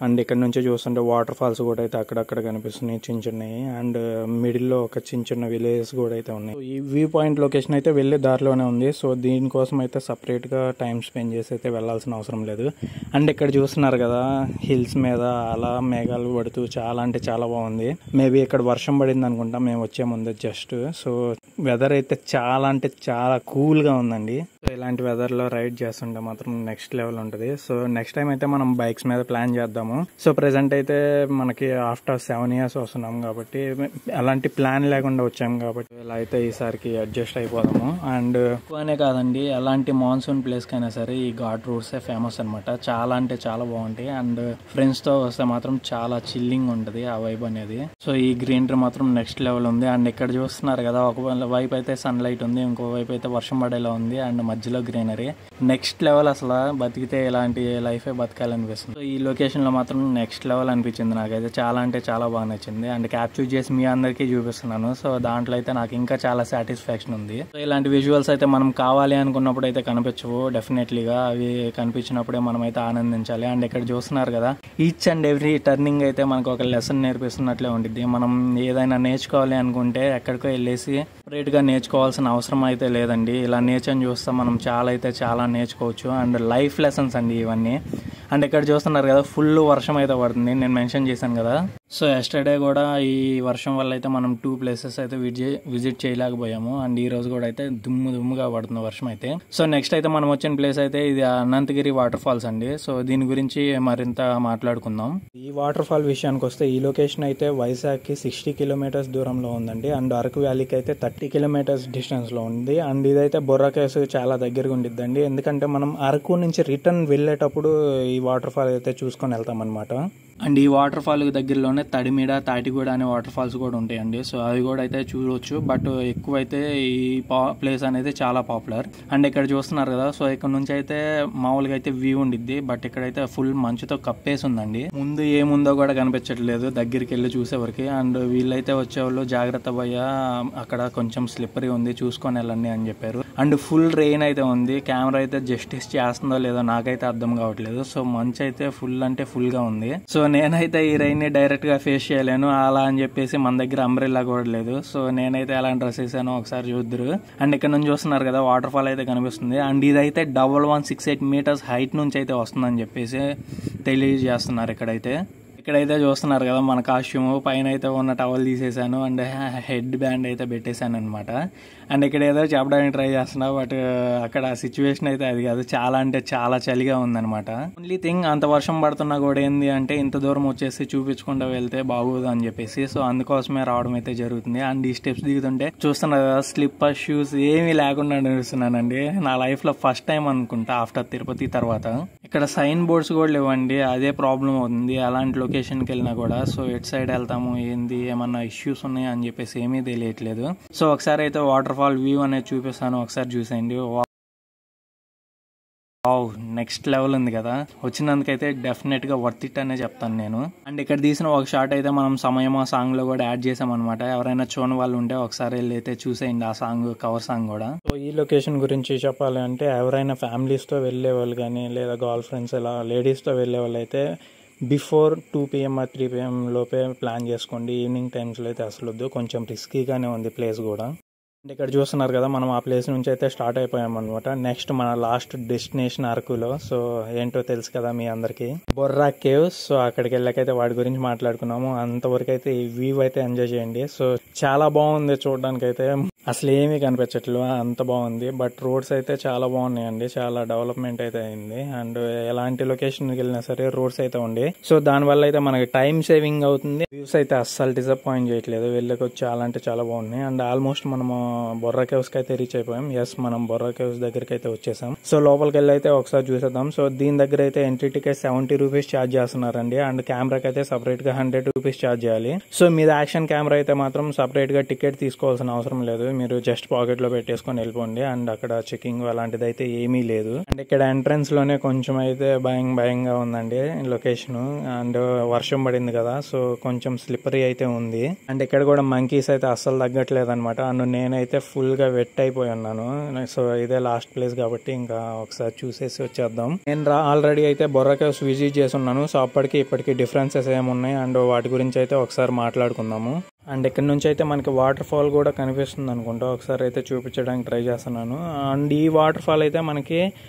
అండ్ ఇక్కడ నుంచి చూస్తుంటే వాటర్ ఫాల్స్ కూడా అయితే అక్కడక్కడ కనిపిస్తున్నాయి, చిన్న చిన్నవి. అండ్ మిడిల్ లో ఒక చిన్న చిన్న విలేజెస్ కూడా అయితే ఉన్నాయి. ఈ వ్యూ పాయింట్ లొకేషన్ అయితే వెళ్ళే దారిలోనే ఉంది. సో దీనికోసం అయితే సపరేట్ గా టైం స్పెండ్ చేసి అయితే వెళ్లాల్సిన అవసరం లేదు. అండ్ ఇక్కడ చూస్తున్నారు కదా, హిల్స్ మీద అలా మేఘాలు పడుతూ చాలా అంటే చాలా బాగుంది. మేబీ ఇక్కడ వర్షం పడింది అనుకుంటా మేము వచ్చే ముందు జస్ట్. సో వెదర్ అయితే చాలా అంటే చాలా కూల్ గా ఉందండి. సో ఇలాంటి వెదర్ లో రైడ్ చేస్తుంటే మాత్రం నెక్స్ట్ లెవెల్ ఉంటుంది. సో నెక్స్ట్ టైం అయితే మనం బైక్స్ మీద ప్లాన్ చేద్దాము. సో ప్రెసెంట్ అయితే మనకి ఆఫ్టర్ 7 years వస్తున్నాం కాబట్టి అలాంటి ప్లాన్ లేకుండా వచ్చాము కాబట్టి ఇలా అయితే ఈసారికి అడ్జస్ట్ అయిపోదాము. అండ్ ఎక్కువనే కాదండి, ఎలాంటి మాన్సూన్ ప్లేస్ కైనా సరే ఈ ఘాట్ రూట్స్ ఫేమస్ అనమాట. చాలా అంటే చాలా బాగుంటాయి. అండ్ ఫ్రెండ్స్ తో వస్తే మాత్రం చాలా చిల్లింగ్ ఉంటుంది ఆ వైబ్ అనేది. సో ఈ గ్రీనరీ మాత్రం నెక్స్ట్ లెవెల్ ఉంది. అండ్ ఇక్కడ చూస్తున్నారు కదా, ఒక వైపు అయితే సన్ లైట్ ఉంది, ఇంకో వైపు అయితే వర్షం పడేలా ఉంది. అండ్ మధ్యలో గ్రీనరీ నెక్స్ట్ లెవెల్. అసలు బతికితే ఇలాంటి లైఫే బతకాలనిపిస్తుంది. సో ఈ లొకేషన్ లో మాత్రం నెక్స్ట్ లెవెల్ అనిపించింది నాకైతే. చాలా అంటే చాలా బాగా నచ్చింది. అండ్ క్యాప్చర్ చేసి మీ అందరికీ చూపిస్తున్నాను. సో దాంట్లో అయితే నాకు ఇంకా చాలా సాటిస్ఫాక్షన్ ఉంది. సో ఇలాంటి విజువల్స్ అయితే మనం కావాలి అనుకున్నప్పుడు అయితే కనిపించవు డెఫినెట్లీగా. అవి కనిపించినప్పుడే మనం అయితే ఆనందించాలి. అండ్ ఇక్కడ చూస్తున్నారు కదా, ఈచ్ అండ్ ఎవ్రీ టర్నింగ్ అయితే మనకు ఒక లెసన్ నేర్పిస్తున్నట్లే ఉంటుంది. మనం ఏదైనా నేర్చుకోవాలి అనుకుంటే ఎక్కడికో వెళ్ళేసి సపరేట్ గా నేర్చుకోవాల్సిన అవసరం అయితే లేదండి. ఇలా నేచర్ని చూస్తే మనం చాలా అయితే చాలా నేర్చుకోవచ్చు. అండ్ లైఫ్ లెసన్స్ అండి ఇవన్నీ. అండ్ ఇక్కడ చూస్తున్నారు కదా, ఫుల్ వర్షం అయితే పడుతుంది, నేను మెన్షన్ చేశాను కదా. సో ఎస్టర్డే కూడా ఈ వర్షం వల్ల అయితే మనం 2 places అయితే విజిట్ చేయలేకపోయాము. అండ్ ఈ రోజు కూడా అయితే దుమ్ముగా పడుతుంది వర్షం అయితే. సో నెక్స్ట్ అయితే మనం వచ్చిన ప్లేస్ అయితే ఇది అనంతగిరి వాటర్ ఫాల్స్ అండి. సో దీని గురించి మరింత మాట్లాడుకుందాం. ఈ వాటర్ ఫాల్ విషయానికి వస్తే ఈ లొకేషన్ అయితే వైజాగ్ కి 60 kilometers దూరంలో ఉందండి. అండ్ అరకు వ్యాలీకి అయితే 30 kilometers డిస్టెన్స్ లో ఉంది. అండ్ ఇదైతే బొర్రా కేవ్స్ చాలా దగ్గరగా ఉండిద్దండి. ఎందుకంటే మనం అరకు నుంచి రిటర్న్ వెళ్ళేటప్పుడు ఈ వాటర్ ఫాల్ అయితే చూసుకొని వెళ్తాం అనమాట. అండ్ ఈ వాటర్ ఫాల్ దగ్గరలోనే తడిమిడ, తాటిగూడ అనే వాటర్ ఫాల్స్ కూడా ఉంటాయండి. సో అవి కూడా అయితే చూడవచ్చు. బట్ ఎక్కువైతే ఈ ప్లేస్ అనేది చాలా పాపులర్. అండ్ ఇక్కడ చూస్తున్నారు కదా, సో ఇక్కడ నుంచి అయితే మామూలుగా అయితే వ్యూ ఉండిద్ది. బట్ ఇక్కడైతే ఫుల్ మంచుతో కప్పేసి ఉందండి. ముందు ఏముందో కూడా కనిపించట్లేదు దగ్గరికి వెళ్ళి చూసేవరకు. అండ్ వీళ్ళైతే వచ్చేవాళ్ళు జాగ్రత్త భయ్య, అక్కడ కొంచెం స్లిప్పరీ ఉంది, చూసుకొని వెళ్ళండి అని చెప్పారు. అండ్ ఫుల్ రెయిన్ అయితే ఉంది. కెమెరా అయితే జస్టిస్ చేస్తుందో లేదో నాకైతే అర్థం కావట్లేదు. సో మంచు అయితే ఫుల్ అంటే ఫుల్ గా ఉంది. సో నేనైతే ఈ రైన్ ని డైరెక్ట్ గా ఫేస్ చేయలేను అలా అని చెప్పేసి మన దగ్గర అంబ్రెల్లా కూడా లేదు. సో నేనైతే ఎలాంటి డ్రెస్ వేసానో ఒకసారి చూద్దరు. అండ్ ఇక్కడ నుంచి చూస్తున్నారు కదా, వాటర్ ఫాల్ అయితే కనిపిస్తుంది. అండ్ ఇదైతే 1168 meters హైట్ నుంచి అయితే వస్తుందని చెప్పేసి తెలియజేస్తున్నారు. ఇక్కడైతే చూస్తున్నారు కదా మన కాస్ట్యూమ్, పైన అయితే ఉన్న టవల్ తీసేసాను అండ్ హెడ్ బ్యాండ్ అయితే పెట్టేశాను అనమాట. అండ్ ఇక్కడ ఏదో చెప్పడానికి ట్రై చేస్తున్నా, బట్ అక్కడ సిచ్యువేషన్ అయితే అది కాదు. చాలా అంటే చాలా చలిగా ఉందన్నమాట. ఓన్లీ థింగ్, అంత వర్షం పడుతున్నా కూడా ఏంది అంటే ఇంత దూరం వచ్చేసి చూపించుకుంటూ వెళ్తే బాగోదు అని చెప్పేసి సో అందుకోసమే రావడం అయితే జరుగుతుంది. అండ్ ఈ స్టెప్స్ దిగుతుంటే చూస్తున్నారు కదా, స్లిప్పర్ షూస్ ఏమీ లేకుండా నడుస్తున్నానండి. నా లైఫ్ లో ఫస్ట్ టైం అనుకుంటా ఆఫ్టర్ తిరుపతి తర్వాత. ఇక్కడ సైన్ బోర్డ్స్ కూడా లేవండి, అదే ప్రాబ్లం అవుతుంది అలాంటి లొకేషన్కి వెళ్ళినా కూడా. సో ఎట్ సైడ్ వెళ్తాము, ఏంది ఏమన్నా ఇష్యూస్ ఉన్నాయి అని చెప్పేసి ఏమీ తెలియట్లేదు. సో ఒకసారి అయితే వాటర్ ఫాల్ వ్యూ అనేది చూపిస్తాను, ఒకసారి చూసేయండి. నెక్స్ట్ లెవెల్ ఉంది కదా, వచ్చినందుకైతే డెఫినెట్ గా వర్త్ ఇట్ అనే చెప్తాను నేను. అండ్ ఇక్కడ తీసిన ఒక షాట్ అయితే మనం సమయమా సాంగ్ లో కూడా యాడ్ చేసాం అనమాట. ఎవరైనా చూడని వాళ్ళు ఉంటే ఒకసారి వెళ్ళి అయితే చూసేయండి ఆ సాంగ్, కవర్ సాంగ్ కూడా. సో ఈ లొకేషన్ గురించి చెప్పాలి అంటే ఎవరైనా ఫ్యామిలీస్ తో వెళ్లే వాళ్ళు కానీ లేదా గర్ల్ ఫ్రెండ్స్ ఇలా లేడీస్ తో వెళ్లే వాళ్ళు అయితే బిఫోర్ 2 PM or 3 PM లోపే ప్లాన్ చేసుకోండి. ఈవినింగ్ టైమ్స్ లో అయితే అసలు వద్దు, కొంచెం రిస్కీగానే ఉంది ప్లేస్ కూడా. అండ్ ఇక్కడ చూస్తున్నారు కదా, మనం ఆ ప్లేస్ నుంచి అయితే స్టార్ట్ అయిపోయాం అనమాట. నెక్స్ట్ మన లాస్ట్ డెస్టినేషన్ అరకులో. సో ఏంటో తెలుసు కదా మీ అందరికి, బొర్రా కేవ్స్. సో అక్కడికి వెళ్ళకైతే వాటి గురించి మాట్లాడుకున్నాము. అంతవరకు అయితే ఈ వ్యూ అయితే ఎంజాయ్ చేయండి. సో చాలా బాగుంది చూడడానికి అయితే. అసలు ఏమీ కనిపించట్లేదు, అంత బాగుంది. బట్ రోడ్స్ అయితే చాలా బాగున్నాయండి, చాలా డెవలప్మెంట్ అయితే అయింది. అండ్ ఎలాంటి లొకేషన్కి వెళ్ళినా సరే రోడ్స్ అయితే ఉండి, సో దానివల్ల అయితే మనకి టైం సేవింగ్ అవుతుంది. వ్యూస్ అయితే అస్సలు డిసప్పాయింట్ చేయట్లేదు, వెళ్ళకి చాలా అంటే చాలా బాగున్నాయి. అండ్ ఆల్మోస్ట్ మనము బొర్రా కేవ్స్ కి అయితే రీచ్ అయిపోయాం. ఎస్, మనం బొర్రా కేవ్స్ దగ్గరికి అయితే వచ్చేసాం. సో లోపలికి వెళ్ళి అయితే ఒకసారి చూసేద్దాం. సో దీని దగ్గర అయితే ఎంట్రీ టికెట్ 70 రూపీస్ ఛార్జ్ చేస్తున్నారండి. అండ్ కెమెరాకి అయితే సపరేట్ గా 100 రూపీస్ ఛార్జ్ చేయాలి. సో మీద యాక్షన్ కెమెరా అయితే మాత్రం సపరేట్ గా టికెట్ తీసుకోవాల్సిన అవసరం లేదు, మీరు జస్ట్ పాకెట్ లో పెట్టేసుకొని వెళ్ళిపోండి. అండ్ అక్కడ చెకింగ్ అలాంటిది అయితే ఏమీ లేదు. అండ్ ఇక్కడ ఎంట్రన్స్ లోనే కొంచెం అయితే భయంగా ఉందండి లొకేషన్. అండ్ వర్షం పడింది కదా, సో కొంచెం స్లిప్పరీ అయితే ఉంది. అండ్ ఇక్కడ కూడా మంకీస్ అయితే అస్సలు తగ్గట్లేదు అనమాట. అండ్ నేనైతే ఫుల్ గా వెట్ అయిపోయి ఉన్నాను. సో ఇదే లాస్ట్ ప్లేస్ కాబట్టి ఇంకా ఒకసారి చూసేసి వచ్చేద్దాం. నేను ఆల్రెడీ అయితే బొర్రా కేవ్స్ విజిట్ చేసి ఉన్నాను. సో అప్పటికి ఇప్పటికి డిఫరెన్సెస్ ఏమున్నాయి అండ్ వాటి గురించి అయితే ఒకసారి మాట్లాడుకుందాము. అండ్ ఇక్కడ నుంచి అయితే మనకి వాటర్ ఫాల్ కూడా కనిపిస్తుంది అనుకుంటా, ఒకసారి అయితే చూపించడానికి ట్రై చేస్తున్నాను. అండ్ ఈ వాటర్ ఫాల్ అయితే మనకి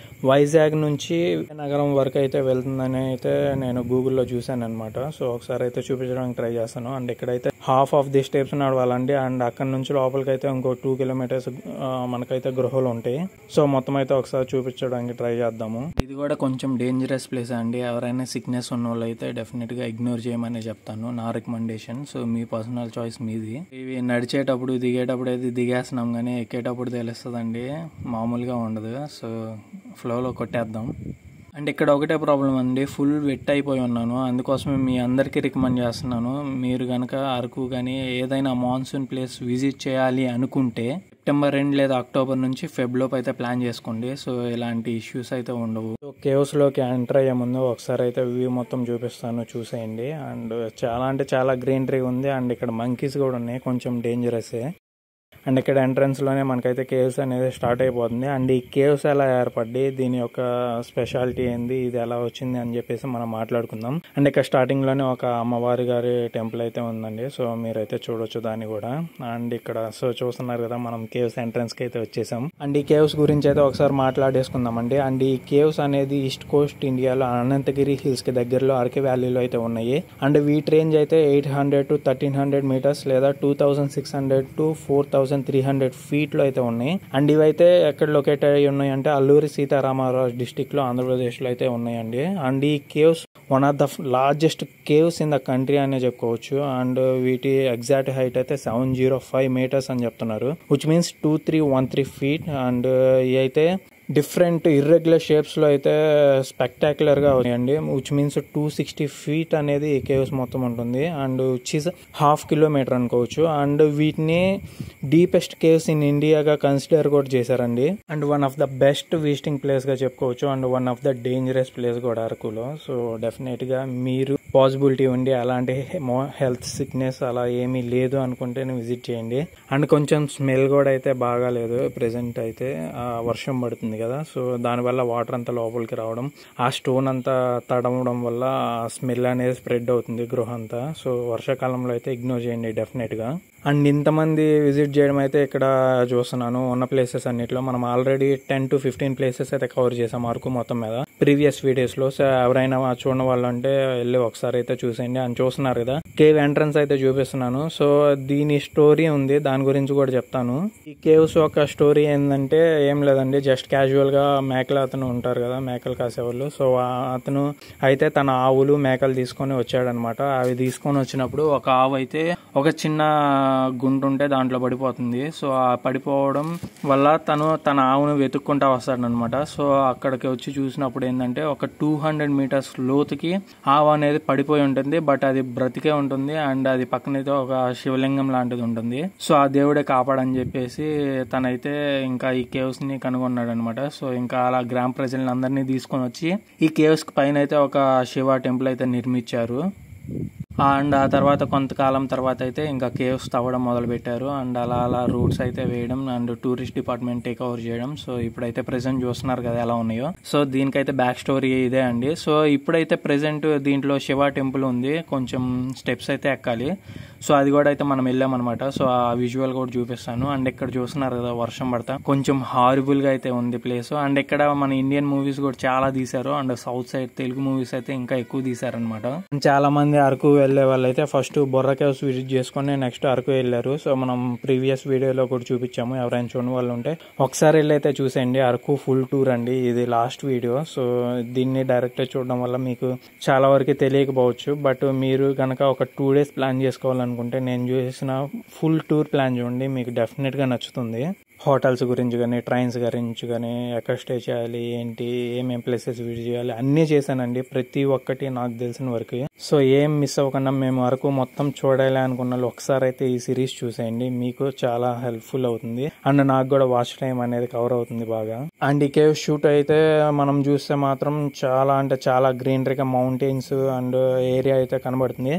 వైజాగ్ నుంచి నగరం వరకు అయితే వెళ్తుందని అయితే నేను గూగుల్లో చూశాను అనమాట. సో ఒకసారి అయితే చూపించడానికి ట్రై చేస్తాను. అండ్ ఇక్కడైతే హాఫ్ ఆఫ్ ది స్టెప్స్ నడవాలండి. అండ్ అక్కడ నుంచి లోపలికి అయితే ఇంకో 2 కిలోమీటర్స్ మనకైతే గృహలు ఉంటాయి. సో మొత్తం అయితే ఒకసారి చూపించడానికి ట్రై చేద్దాము. ఇది కూడా కొంచెం డేంజరస్ ప్లేస్ అండి, ఎవరైనా సిక్నెస్ ఉన్న వాళ్ళు అయితే డెఫినెట్ గా ఇగ్నోర్ చేయమని చెప్తాను, నా రికమెండేషన్. సో మీ పర్సనల్ చాయిస్ మీది. ఇవి నడిచేటప్పుడు దిగేటప్పుడు అయితే దిగేస్తున్నాం, కానీ ఎక్కేటప్పుడు తెలుస్తుందండి, మామూలుగా ఉండదు. సో ఫ్లోలో కొట్టేద్దాం. అండ్ ఇక్కడ ఒకటే ప్రాబ్లం అండి, ఫుల్ వెట్ అయిపోయి ఉన్నాను. అందుకోసమే మీ అందరికీ రికమెండ్ చేస్తున్నాను, మీరు కనుక అరకు కానీ ఏదైనా మాన్సూన్ ప్లేస్ విజిట్ చేయాలి అనుకుంటే సెప్టెంబర్ ఎండ్ లేదా అక్టోబర్ నుంచి ఫెబ్లోపు అయితే ప్లాన్ చేసుకోండి. సో ఇలాంటి ఇష్యూస్ అయితే ఉండవు. సో కేవ్స్ లోకి ఎంటర్ అయ్యే ముందు ఒకసారి అయితే వ్యూ మొత్తం చూపిస్తాను, చూసేయండి. అండ్ చాలా అంటే చాలా గ్రీనరీ ఉంది. అండ్ ఇక్కడ మంకీస్ కూడా ఉన్నాయి, కొంచెం డేంజరసే. అండ్ ఇక్కడ ఎంట్రన్స్ లోనే మనకైతే కేవ్స్ అనేది స్టార్ట్ అయిపోతుంది. అండ్ ఈ కేవ్స్ ఎలా ఏర్పడి, దీని యొక్క స్పెషాలిటీ ఏంది, ఇది ఎలా వచ్చింది అని చెప్పేసి మనం మాట్లాడుకుందాం. అండ్ ఇక్కడ స్టార్టింగ్ లోనే ఒక అమ్మవారి గారి టెంపుల్ అయితే ఉందండి. సో మీరైతే చూడొచ్చు దాన్ని కూడా. అండ్ ఇక్కడ సో చూస్తున్నారు కదా, మనం కేవ్స్ ఎంట్రన్స్ కి అయితే వచ్చేసాం. అండ్ ఈ కేవ్స్ గురించి అయితే ఒకసారి మాట్లాడేసుకుందాం అండి. అండ్ ఈ కేవ్స్ అనేది ఈస్ట్ కోస్ట్ ఇండియాలో అనంతగిరి హిల్స్ కి దగ్గరలో అరకు వ్యాలీలో అయితే ఉన్నాయి. అండ్ వీటి రేంజ్ అయితే 800 to 1300 మీటర్స్ లేదా 2600 to 4300 ఫీట్ లో అయితే ఉన్నాయి. అండ్ ఇవైతే ఎక్కడ లొకేట్ అయ్యి ఉన్నాయి అంటే అల్లూరి సీతారామరాజు డిస్టిక్ లో, ఆంధ్రప్రదేశ్ లో అయితే ఉన్నాయండి. అండ్ ఈ caves one of the largest caves in the country అనే చెప్పుకోవచ్చు. అండ్ వీటి ఎగ్జాక్ట్ హైట్ అయితే 705 మీటర్స్ అని చెప్తున్నారు, విచ్ మీన్స్ 2313 ఫీట్. అండ్ ఇవి అయితే డిఫరెంట్ ఇర్రెగ్యులర్ షేప్స్ లో అయితే స్పెక్టాక్యులర్ గా ఉన్నాయండి, విచ్ మీన్స్ 260 ఫీట్ అనేది ఈ కేవ్స్ మొత్తం ఉంటుంది. అండ్ విచ్ ఈస్ 1/2 కిలోమీటర్ అనుకోవచ్చు. అండ్ వీటిని డీపెస్ట్ కేవ్స్ ఇన్ ఇండియాగా కన్సిడర్ కూడా చేశారండి. And one of the best visiting place గా చెప్పుకోవచ్చు. And one of the dangerous place కూడా అరకులో. సో డెఫినెట్ గా మీరు పాసిబిలిటీ ఉండి అలాంటి హెల్త్ సిక్నెస్ అలా ఏమీ లేదు అనుకుంటే విజిట్ చేయండి. అండ్ కొంచెం స్మెల్ కూడా అయితే బాగాలేదు ప్రెసెంట్ అయితే, వర్షం పడుతుంది కదా, సో దానివల్ల వాటర్ అంతా లోపలికి రావడం, ఆ స్టోన్ అంతా తడవడం వల్ల స్మెల్ అనేది స్ప్రెడ్ అవుతుంది గృహ అంతా. సో వర్షాకాలంలో అయితే ఇగ్నోర్ చేయండి డెఫినెట్ గా. అండ్ ఇంతమంది విజిట్ చేయడం అయితే ఇక్కడ చూస్తున్నాను ఉన్న ప్లేసెస్ అన్నిట్లో మనం ఆల్రెడీ 10 to 15 ప్లేసెస్ అయితే కవర్ చేసాం అరకు మొత్తం మీద ప్రీవియస్ వీడియోస్ లో. సో ఎవరైనా చూడని వాళ్ళు అంటే వెళ్ళి ఒకసారి అయితే చూసేయండి. అని చూస్తున్నారు కదా, కేవ్ ఎంట్రన్స్ అయితే చూపిస్తున్నాను. సో దీని స్టోరీ ఉంది, దాని గురించి కూడా చెప్తాను. ఈ కేవ్స్ ఒక స్టోరీ ఏంటంటే ఏం లేదండి, జస్ట్ క్యాజువల్ గా మేకలు అతను ఉంటారు కదా, మేకలు కాసేవాళ్ళు. సో అతను అయితే తన ఆవులు మేకలు తీసుకొని వచ్చాడనమాట. అవి తీసుకొని వచ్చినప్పుడు ఒక ఆవు అయితే ఒక చిన్న గుంట ఉంటే దాంట్లో పడిపోతుంది. సో ఆ పడిపోవడం వల్ల తన ఆవును వెతుక్కుంటా వస్తాడనమాట. సో అక్కడికి వచ్చి చూసినప్పుడు ఏంటంటే ఒక 200 మీటర్స్ లోతుకి ఆవు అనేది పడిపోయి ఉంటుంది, బట్ అది బ్రతికే ఉంటుంది. అండ్ అది పక్కనైతే ఒక శివలింగం లాంటిది ఉంటుంది. సో ఆ దేవుడే కాపాడని చెప్పేసి తనైతే ఇంకా ఈ కేవ్స్ ని కనుగొన్నాడు అనమాట. సో ఇంకా అలా గ్రామ ప్రజలను అందరినీ తీసుకొని వచ్చి ఈ కేవ్స్ పైన అయితే ఒక శివ టెంపుల్ అయితే నిర్మించారు. అండ్ ఆ తర్వాత కొంతకాలం తర్వాత అయితే ఇంకా కేవ్స్ తవ్వడం మొదలు పెట్టారు. అండ్ అలా రూట్స్ అయితే వేయడం and tourist department take over చేయడం. సో ఇప్పుడైతే ప్రెసెంట్ చూస్తున్నారు కదా ఎలా ఉన్నాయో. సో దీనికైతే బ్యాక్ స్టోరీ ఇదే అండి. సో ఇప్పుడైతే ప్రెసెంట్ దీంట్లో శివ టెంపుల్ ఉంది, కొంచెం స్టెప్స్ అయితే ఎక్కాలి. సో అది కూడా అయితే మనం వెళ్ళామన్నమాట. సో ఆ విజువల్ కూడా చూపిస్తాను. అండ్ ఇక్కడ చూస్తున్నారు కదా వర్షం పడతా, కొంచెం హారిబుల్ గా అయితే ఉంది ప్లేస్. అండ్ ఇక్కడ మన ఇండియన్ మూవీస్ కూడా చాలా తీశారు. And south side Telugu movies అయితే ఇంకా ఎక్కువ తీశారనమాట. చాలా మంది అరకు వెళ్ళే వాళ్ళైతే ఫస్ట్ బొర్రా కేవ్స్ విజిట్ చేసుకొని నెక్స్ట్ అరకు వెళ్ళారు. సో మనం ప్రీవియస్ వీడియోలో కూడా చూపించాము, ఎవరైనా చూడని వాళ్ళు ఉంటే ఒకసారి వెళ్ళి అయితే చూసేయండి. అరకు ఫుల్ టూర్ అండి, ఇది లాస్ట్ వీడియో. సో దీన్ని డైరెక్ట్ చూడడం వల్ల మీకు చాలా వరకు తెలియకపోవచ్చు. బట్ మీరు కనుక ఒక 2 days ప్లాన్ చేసుకోవాలనుకుంటే నేను చేసిన ఫుల్ టూర్ ప్లాన్ చూడండి, మీకు డెఫినెట్గా నచ్చుతుంది. హోటల్స్ గురించి కానీ, ట్రైన్స్ గురించి కానీ, ఎక్కడ స్టే చేయాలి, ఏంటి, ఏమేం ప్లేసెస్ విజిట్ చేయాలి అన్నీ చేశానండి, ప్రతి ఒక్కటి నాకు తెలిసిన వరకు. సో ఏం మిస్ అవ్వకుండా మేము వరకు మొత్తం చూడాలి అనుకున్న వాళ్ళు ఒకసారి అయితే ఈ సిరీస్ చూసేయండి, మీకు చాలా హెల్ప్ఫుల్ అవుతుంది. అండ్ నాకు కూడా వాచ్ టైం అనేది కవర్ అవుతుంది బాగా. అండ్ ఈ కేవ్ షూట్ అయితే మనం చూస్తే మాత్రం చాలా అంటే చాలా గ్రీనరీగా మౌంటైన్స్ అండ్ ఏరియా అయితే కనబడుతుంది.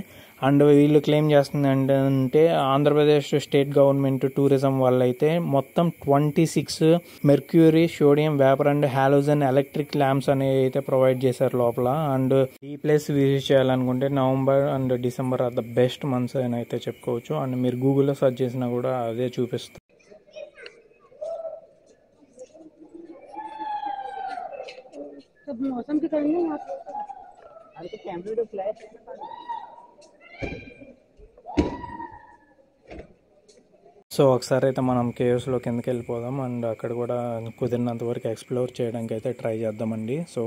అండ్ వీళ్ళు క్లెయిమ్ చేస్తుంది అంటే ఆంధ్రప్రదేశ్ స్టేట్ గవర్నమెంట్ టూరిజం వల్ల అయితే మొత్తం 26 mercury, sodium vapour and halogen electric lamps అనేవి అయితే ప్రొవైడ్ చేశారు లోపల. అండ్ ఈ ప్లేస్ విజిట్ చేయాలనుకుంటే November and December or the best months అని అయితే చెప్పుకోవచ్చు. అండ్ మీరు గూగుల్లో సెర్చ్ చేసినా కూడా అదే చూపిస్తుంది. సో ఒకసారి అయితే మనం కేవ్స్లో కిందకి వెళ్ళిపోదాం అండ్ అక్కడ కూడా కుదిరినంత వరకు ఎక్స్ప్లోర్ చేయడానికి అయితే ట్రై చేద్దామండి. సో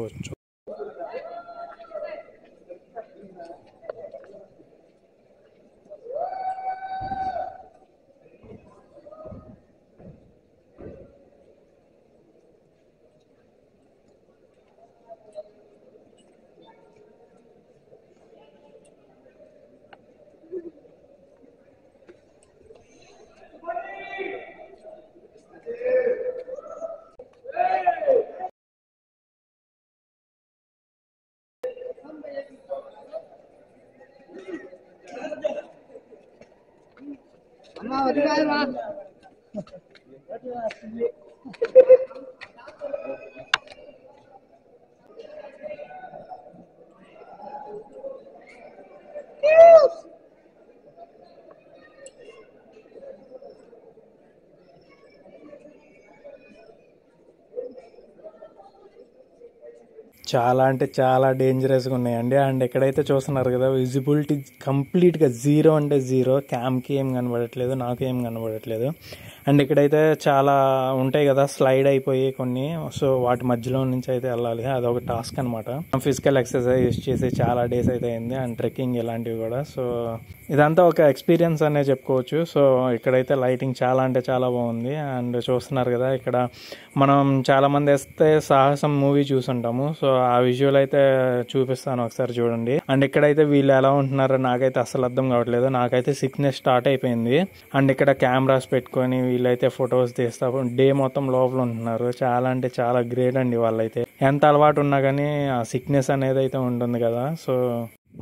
చాలా అంటే చాలా డేంజరస్గా ఉన్నాయండి. అండ్ ఎక్కడైతే చూస్తున్నారు కదా, విజిబిలిటీ కంప్లీట్గా జీరో అంటే జీరో. క్యామ్కి ఏం కనబడట్లేదు, నాకు ఏం కనబడట్లేదు. అండ్ ఇక్కడైతే చాలా ఉంటాయి కదా, స్లైడ్ అయిపోయి కొన్ని. సో వాటి మధ్యలో నుంచి అయితే వెళ్ళాలి, అదొక టాస్క్ అనమాట. ఫిజికల్ ఎక్సర్సైజ్ చేసి చాలా డేస్ అయితే అయింది, అండ్ ట్రెక్కింగ్ ఇలాంటివి కూడా. సో ఇదంతా ఒక ఎక్స్పీరియన్స్ అనే చెప్పుకోవచ్చు. సో ఇక్కడైతే లైటింగ్ చాలా అంటే చాలా బాగుంది. అండ్ చూస్తున్నారు కదా, ఇక్కడ మనం చాలా మంది వేస్తే సాహసం మూవీ చూసుంటాము. సో ఆ విజువల్ అయితే చూపిస్తాను, ఒకసారి చూడండి. అండ్ ఇక్కడైతే వీళ్ళు ఎలా ఉంటున్నారో నాకైతే అసలు అర్థం కావట్లేదు. నాకైతే సిక్నెస్ స్టార్ట్ అయిపోయింది. అండ్ ఇక్కడ కెమెరాస్ పెట్టుకొని వీళ్ళైతే ఫొటోస్ తీస్తా డే మొత్తం లోపల ఉంటున్నారు. చాలా అంటే చాలా గ్రేట్ అండి వాళ్ళైతే. ఎంత అలవాటు ఉన్నా కానీ ఆ సిక్నెస్ అనేది అయితే ఉంటుంది కదా. సో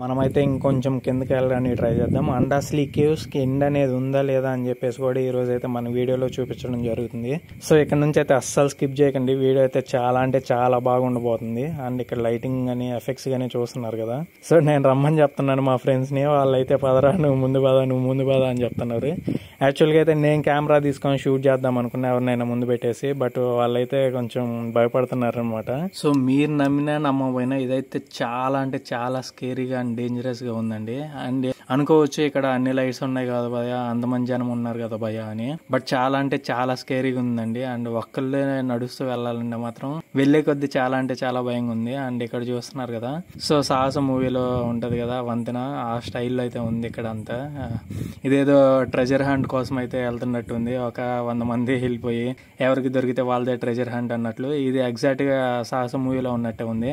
మనమైతే ఇంకొంచెం కిందకి వెళ్ళడానికి ట్రై చేద్దాం. అండ్ అసలు ఈ కేవ్స్కి ఎండ్ అనేది ఉందా లేదా అని చెప్పేసి కూడా ఈ రోజు అయితే మన వీడియోలో చూపించడం జరుగుతుంది. సో ఇక్కడ నుంచి అయితే అస్సలు స్కిప్ చేయకండి, వీడియో అయితే చాలా అంటే చాలా బాగా ఉండబోతుంది. అండ్ ఇక్కడ లైటింగ్ కానీ ఎఫెక్ట్స్ కానీ చూస్తున్నారు కదా. సో నేను రమ్మని చెప్తున్నాను మా ఫ్రెండ్స్ని, వాళ్ళైతే పదరా నువ్వు ముందు పద అని చెప్తున్నారు. యాక్చువల్గా అయితే నేను కెమెరా తీసుకొని షూట్ చేద్దాం అనుకున్నా, ఎవరినైనా ముందు పెట్టేసి. బట్ వాళ్ళైతే కొంచెం భయపడుతున్నారు అనమాట. సో మీరు నమ్మినా నమ్మకపోయినా ఇదైతే చాలా అంటే చాలా స్కేరీగా అండ్ డేంజరస్ గా ఉందండి. అండ్ అనుకోవచ్చు ఇక్కడ అన్ని లైట్స్ ఉన్నాయి కదా భయ, అంతమంది జనం ఉన్నారు కదా భయ అని. బట్ చాలా అంటే చాలా స్కేరీగా ఉందండి. అండ్ ఒక్కళ్ళే నడుస్తూ వెళ్ళాలంటే మాత్రం వెళ్లే కొద్ది చాలా అంటే చాలా భయంగా ఉంది. అండ్ ఇక్కడ చూస్తున్నారు కదా, సో సాహసం మూవీలో ఉంటది కదా వంతెన, ఆ స్టైల్లో అయితే ఉంది ఇక్కడ అంతా. ఇదేదో ట్రెజర్ హంట్ కోసం అయితే వెళ్తున్నట్టు ఉంది. ఒక 100 మంది వెళ్ళిపోయి ఎవరికి దొరికితే వాళ్ళదే ట్రెజర్ హంట్ అన్నట్లు. ఇది ఎగ్జాక్ట్ గా సాహసం మూవీలో ఉన్నట్టే ఉంది.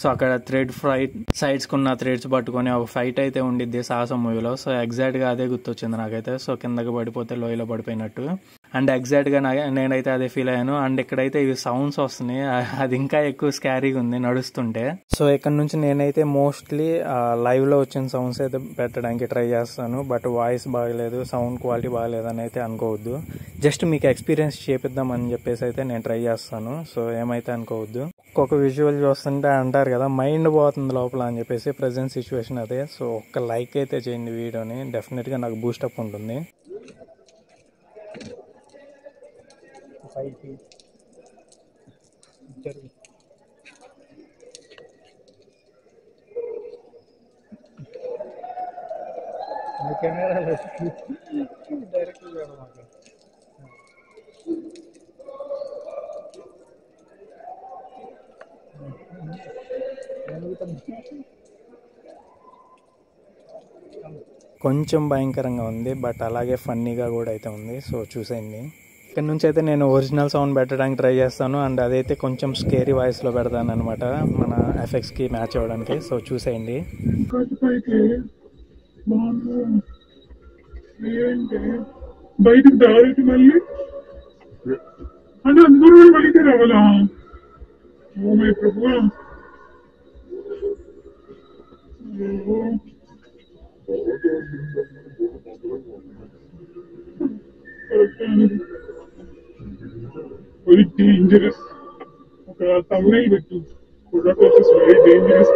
సో అక్కడ థ్రెడ్ ఫైట్ సైడ్స్ కున్న థ్రెడ్స్ పట్టుకొని ఒక ఫైట్ అయితే ఉండిద్ది సాహసం మూవీలో. సో ఎగ్జాక్ట్ గా అదే గుర్తొచ్చింది నాకైతే. సో కిందకి పడిపోతే లోయలో పడిపోయినట్టు. అండ్ ఎగ్జాక్ట్ గా నేనైతే అదే ఫీల్ అయ్యాను. అండ్ ఇక్కడైతే ఇవి సౌండ్స్ వస్తున్నాయి, అది ఇంకా ఎక్కువ స్కారీగా ఉంది నడుస్తుంటే. సో ఇక్కడ నుంచి నేనైతే మోస్ట్లీ లైవ్ లో వచ్చిన సౌండ్స్ అయితే పెట్టడానికి ట్రై చేస్తాను. బట్ వాయిస్ బాగలేదు, సౌండ్ క్వాలిటీ బాగలేదు అని అయితే అనుకోవద్దు. జస్ట్ మీకు ఎక్స్పీరియన్స్ చేపిద్దాం అని చెప్పేసి అయితే నేను ట్రై చేస్తాను. సో ఏమైతే అనుకోవద్దు. ఒక్కొక్క విజువల్ చూస్తుంటే అంటారు కదా మైండ్ పోతుంది లోపల అని చెప్పేసి, ప్రెసెంట్ సిచ్యువేషన్ అదే. సో ఒక్క లైక్ అయితే చేయండి వీడియోని, డెఫినెట్ గా నాకు బూస్టప్ ఉంటుంది. కెమెరాలో డైరెక్ట్ చూడమాట. కొంచెం భయంకరంగా ఉంది, బట్ అలాగే ఫన్నీగా కూడా అయితే ఉంది. సో చూసేయండి. ఇక్కడ నుంచి అయితే నేను ఒరిజినల్ సౌండ్ పెట్టడానికి ట్రై చేస్తాను, అండ్ అదైతే కొంచెం స్కేరీ వాయిస్లో పెడతాను అనమాట, మన ఎఫెక్ట్స్కి మ్యాచ్ అవ్వడానికి. సో చూసేయండి. బయటకు దారికి మళ్ళీ అంటే అందరూ బయటికి రావాలా? Oh my Prabhu. Very dangerous. ఒక తమిళ పెట్టు, వెరీ డేంజరస్.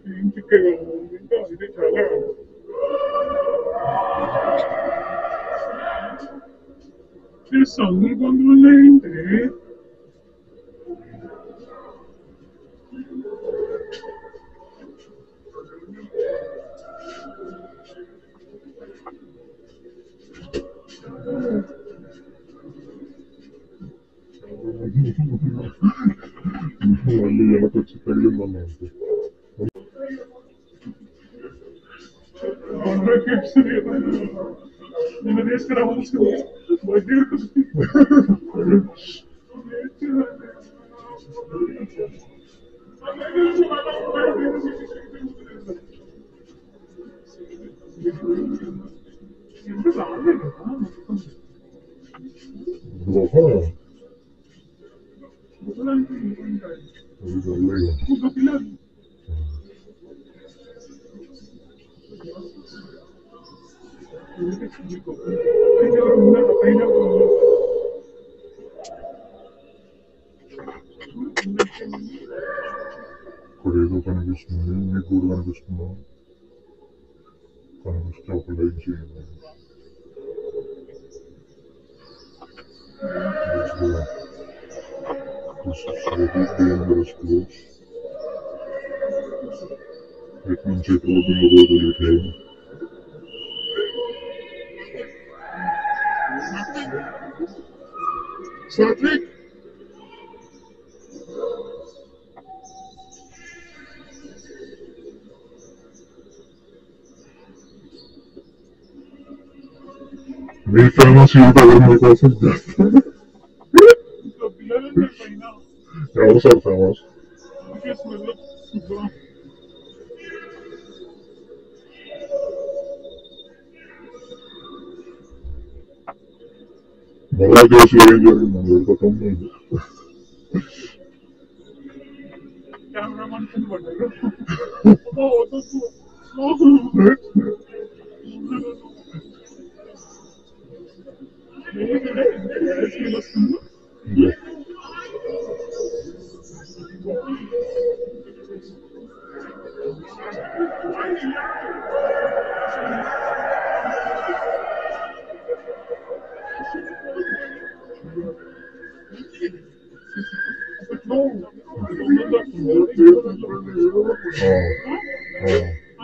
ఏం చిక్కగా ఇంకా ఇది చాలా సందర్భం వల్ల ఏంటి మళ్ళీ వెనకొచ్చి తగిలిందన్న నిన్న తీసుకురావాల్సి ఎంత రాలేదు ఇప్పుడు ఏదో కనిపిస్తుంది, మీకు కూడా కనిపిస్తుందా? కనిపిస్తే ఒక లైక్ చేయండి. ఎటు నుంచి ఎటు రోజులు సాత్విక్ మీ ఫేమస్ యూట్యూబర్ మీకోసం చేస్తారు. ఎవరు సార్ ఫేమస్? మళ్ళా కేసులో ఏం జరిగిందండి? వెళ్ళిపోతుంది కెమెరామన్ పడ్డారు.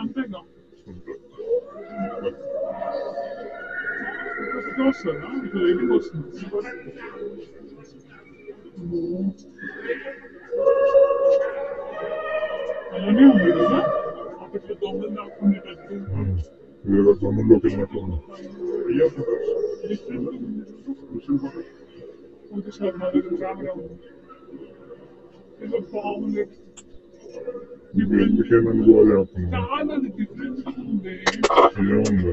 అంతేగా వస్తుందా? ఇట్లా ఎన్నిక వస్తుంది. అలానే ఉంది కదా అప్పట్లో దొంగలు దాక్కునేటట్టు. వేరే దొంగల్లోకి వెళ్ళినట్లు ఉంది. సార్ నా దగ్గర కెమెరా ఉంది. ఏదో బాగుంది. ఎందుకైనా చాలా డిఫరెన్స్ ఉంది. ఏముంది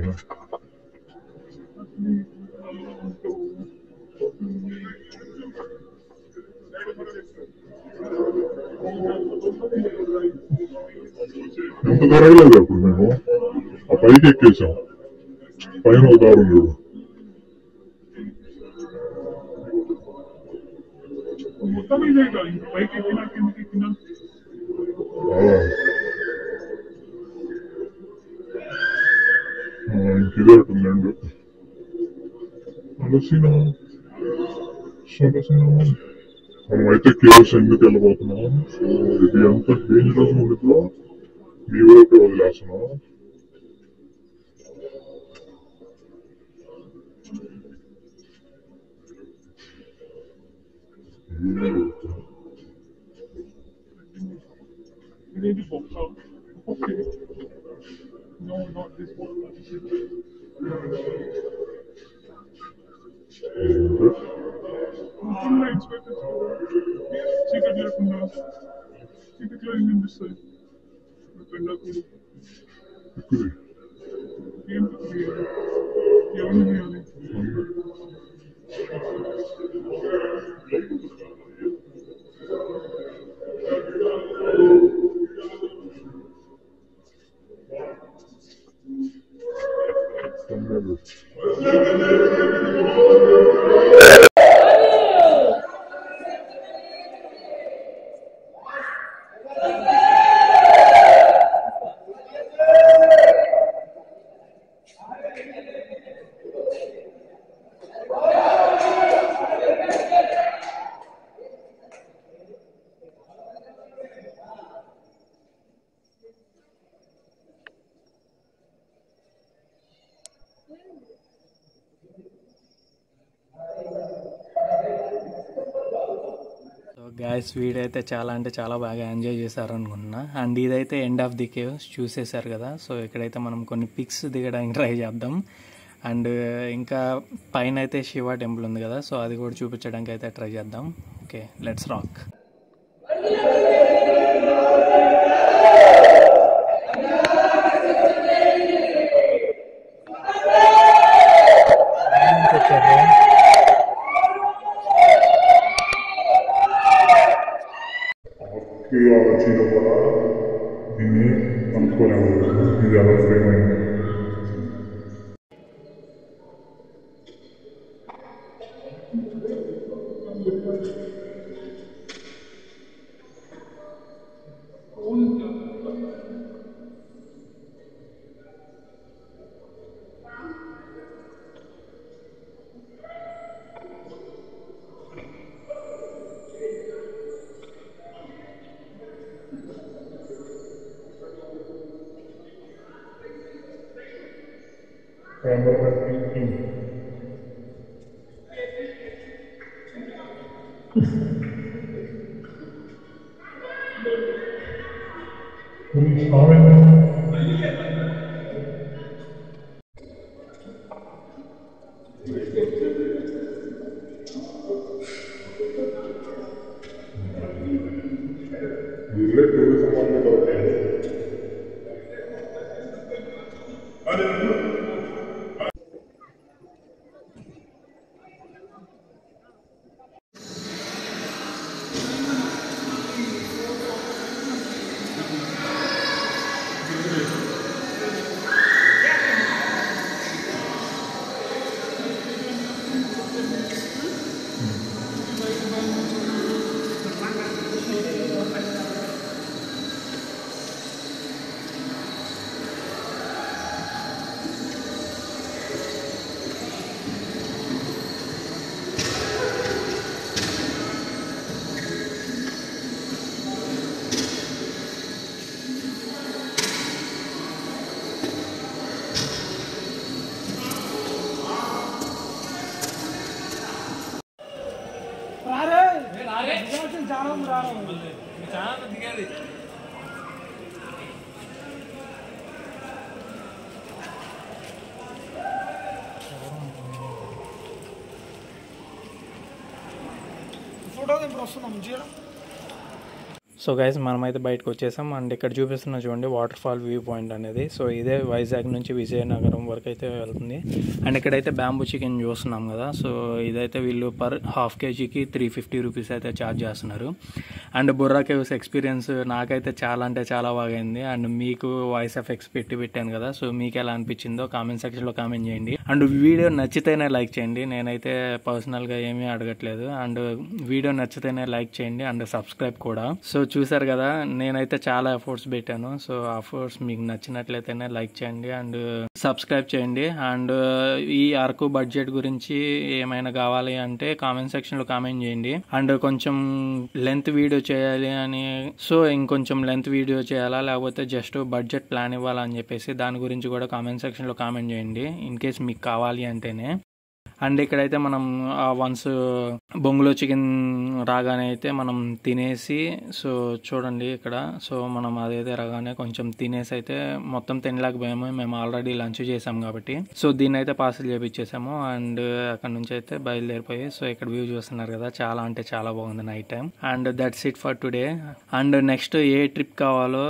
ఎంత జరగలేదు అప్పుడు మేము ఆ పైకి ఎక్కేసాం. పైన ఒక దారు ఉంది. మొత్తం ఇదే ఇంక పైకి ఎక్కినా కిందకి ఎక్కినా ఇంకిదే ఉంటుందండి. అలసిన మనమైతే కేవ్స్ ఎందుకు వెళ్ళబోతున్నాం. సో ఇది ఎంత డేంజరస్ ఉంటుందో మీ ఊరికి వదిలేస్తున్నాం. Maybe vodka. Okay. No, not this vodka. Nothing I expected. Secret లేకుండా secretలో ఏం కనిపిస్తుంది పెళ్ళకూడదు ఏం ఎవరు చేయాలి గాయస్ వీడైతే చాలా అంటే చాలా బాగా ఎంజాయ్ చేశారు అనుకుంటున్నా. అండ్ ఇదైతే ఎండ్ ఆఫ్ ది కేవ్ చూసేశారు కదా. సో ఇక్కడైతే మనం కొన్ని పిక్స్ దిగడానికి ట్రై చేద్దాం. అండ్ ఇంకా పైన అయితే శివ టెంపుల్ ఉంది కదా, సో అది కూడా చూపించడానికి అయితే ట్రై చేద్దాం. Okay, let's rock. ఆర్కియాలజీలో కూడా దీన్ని కనుక్కోలేము. ఇది ఎలా ఫ్రేమ్ అయింది. సో గైస్ మనమైతే బయటకు వచ్చేసాం. అండ్ ఇక్కడ చూపిస్తున్నా చూడండి వాటర్ ఫాల్ వ్యూ పాయింట్ అనేది. సో ఇదే వైజాగ్ నుంచి విజయనగరం వరకు అయితే వెళ్తుంది. అండ్ ఇక్కడైతే బ్యాంబూ చికెన్ చూస్తున్నాం కదా. సో ఇదైతే వీళ్ళు పర్ హాఫ్ కేజీకి 350 రూపీస్ అయితే ఛార్జ్ చేస్తున్నారు. అండ్ బుర్రా కేవ్స్ ఎక్స్పీరియన్స్ నాకైతే చాలా అంటే చాలా బాగా అయింది. అండ్ మీకు వాయిస్ ఎఫెక్ట్స్ పెట్టాను కదా. సో మీకు ఎలా అనిపించిందో కామెంట్ సెక్షన్లో కామెంట్ చేయండి. అండ్ వీడియో నచ్చితేనే లైక్ చేయండి. నేనైతే పర్సనల్గా ఏమీ అడగట్లేదు. అండ్ వీడియో నచ్చితేనే లైక్ చేయండి అండ్ సబ్స్క్రైబ్ కూడా. సో చూసారు కదా, నేనైతే చాలా ఎఫర్ట్స్ పెట్టాను. సో ఆ ఎఫర్ట్స్ మీకు నచ్చినట్లయితేనే లైక్ చేయండి అండ్ సబ్స్క్రైబ్ చేయండి. అండ్ ఈ అరకు బడ్జెట్ గురించి ఏమైనా కావాలి అంటే కామెంట్ సెక్షన్ లో కామెంట్ చేయండి. అండ్ కొంచెం లెంత్ వీడియో చేయాలి అని, సో ఇంకొంచెం లెంత్ వీడియో చేయాలా లేకపోతే జస్ట్ బడ్జెట్ ప్లాన్ ఇవ్వాలా అని చెప్పేసి దాని గురించి కూడా కామెంట్ సెక్షన్ లో కామెంట్ చేయండి ఇన్ కేస్ మీకు కావాలి అంటేనే. అండ్ ఇక్కడైతే మనం వన్స్ బొంగులో చికెన్ రాగానే అయితే మనం తినేసి, సో చూడండి ఇక్కడ, సో మనం అదైతే రాగానే కొంచెం తినేసి అయితే మొత్తం తినలేకపోయాము, మేము ఆల్రెడీ లంచ్ చేసాం కాబట్టి. సో దీన్ని అయితే పార్సల్ చేపించేసాము అండ్ అక్కడ నుంచి అయితే బయలుదేరిపోయి, సో ఇక్కడ వ్యూ చూస్తున్నారు కదా, చాలా అంటే చాలా బాగుంది night time. And that's it for today. And next A trip కావాలో,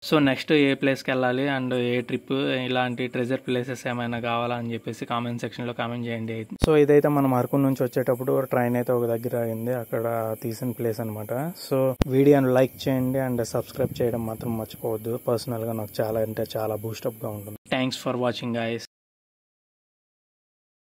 సో నెక్స్ట్ ఏ ప్లేస్కి వెళ్ళాలి అండ్ ఏ ట్రిప్, ఇలాంటి ట్రెజర్ ప్లేసెస్ ఏమైనా కావాలా అని చెప్పేసి కామెంట్ సెక్షన్లో కామెంట్ చేయండి. సో ఇదైతే మనం అరకు నుంచి వచ్చేటప్పుడు ట్రైన్ అయితే ఒక దగ్గర అయింది, అక్కడ తీసిన ప్లేస్ అనమాట. సో వీడియోని లైక్ చేయండి అండ్ సబ్స్క్రైబ్ చేయడం మాత్రం మర్చిపోవద్దు. పర్సనల్గా నాకు చాలా అంటే చాలా బూస్టప్గా ఉంటుంది. Thanks for watching guys.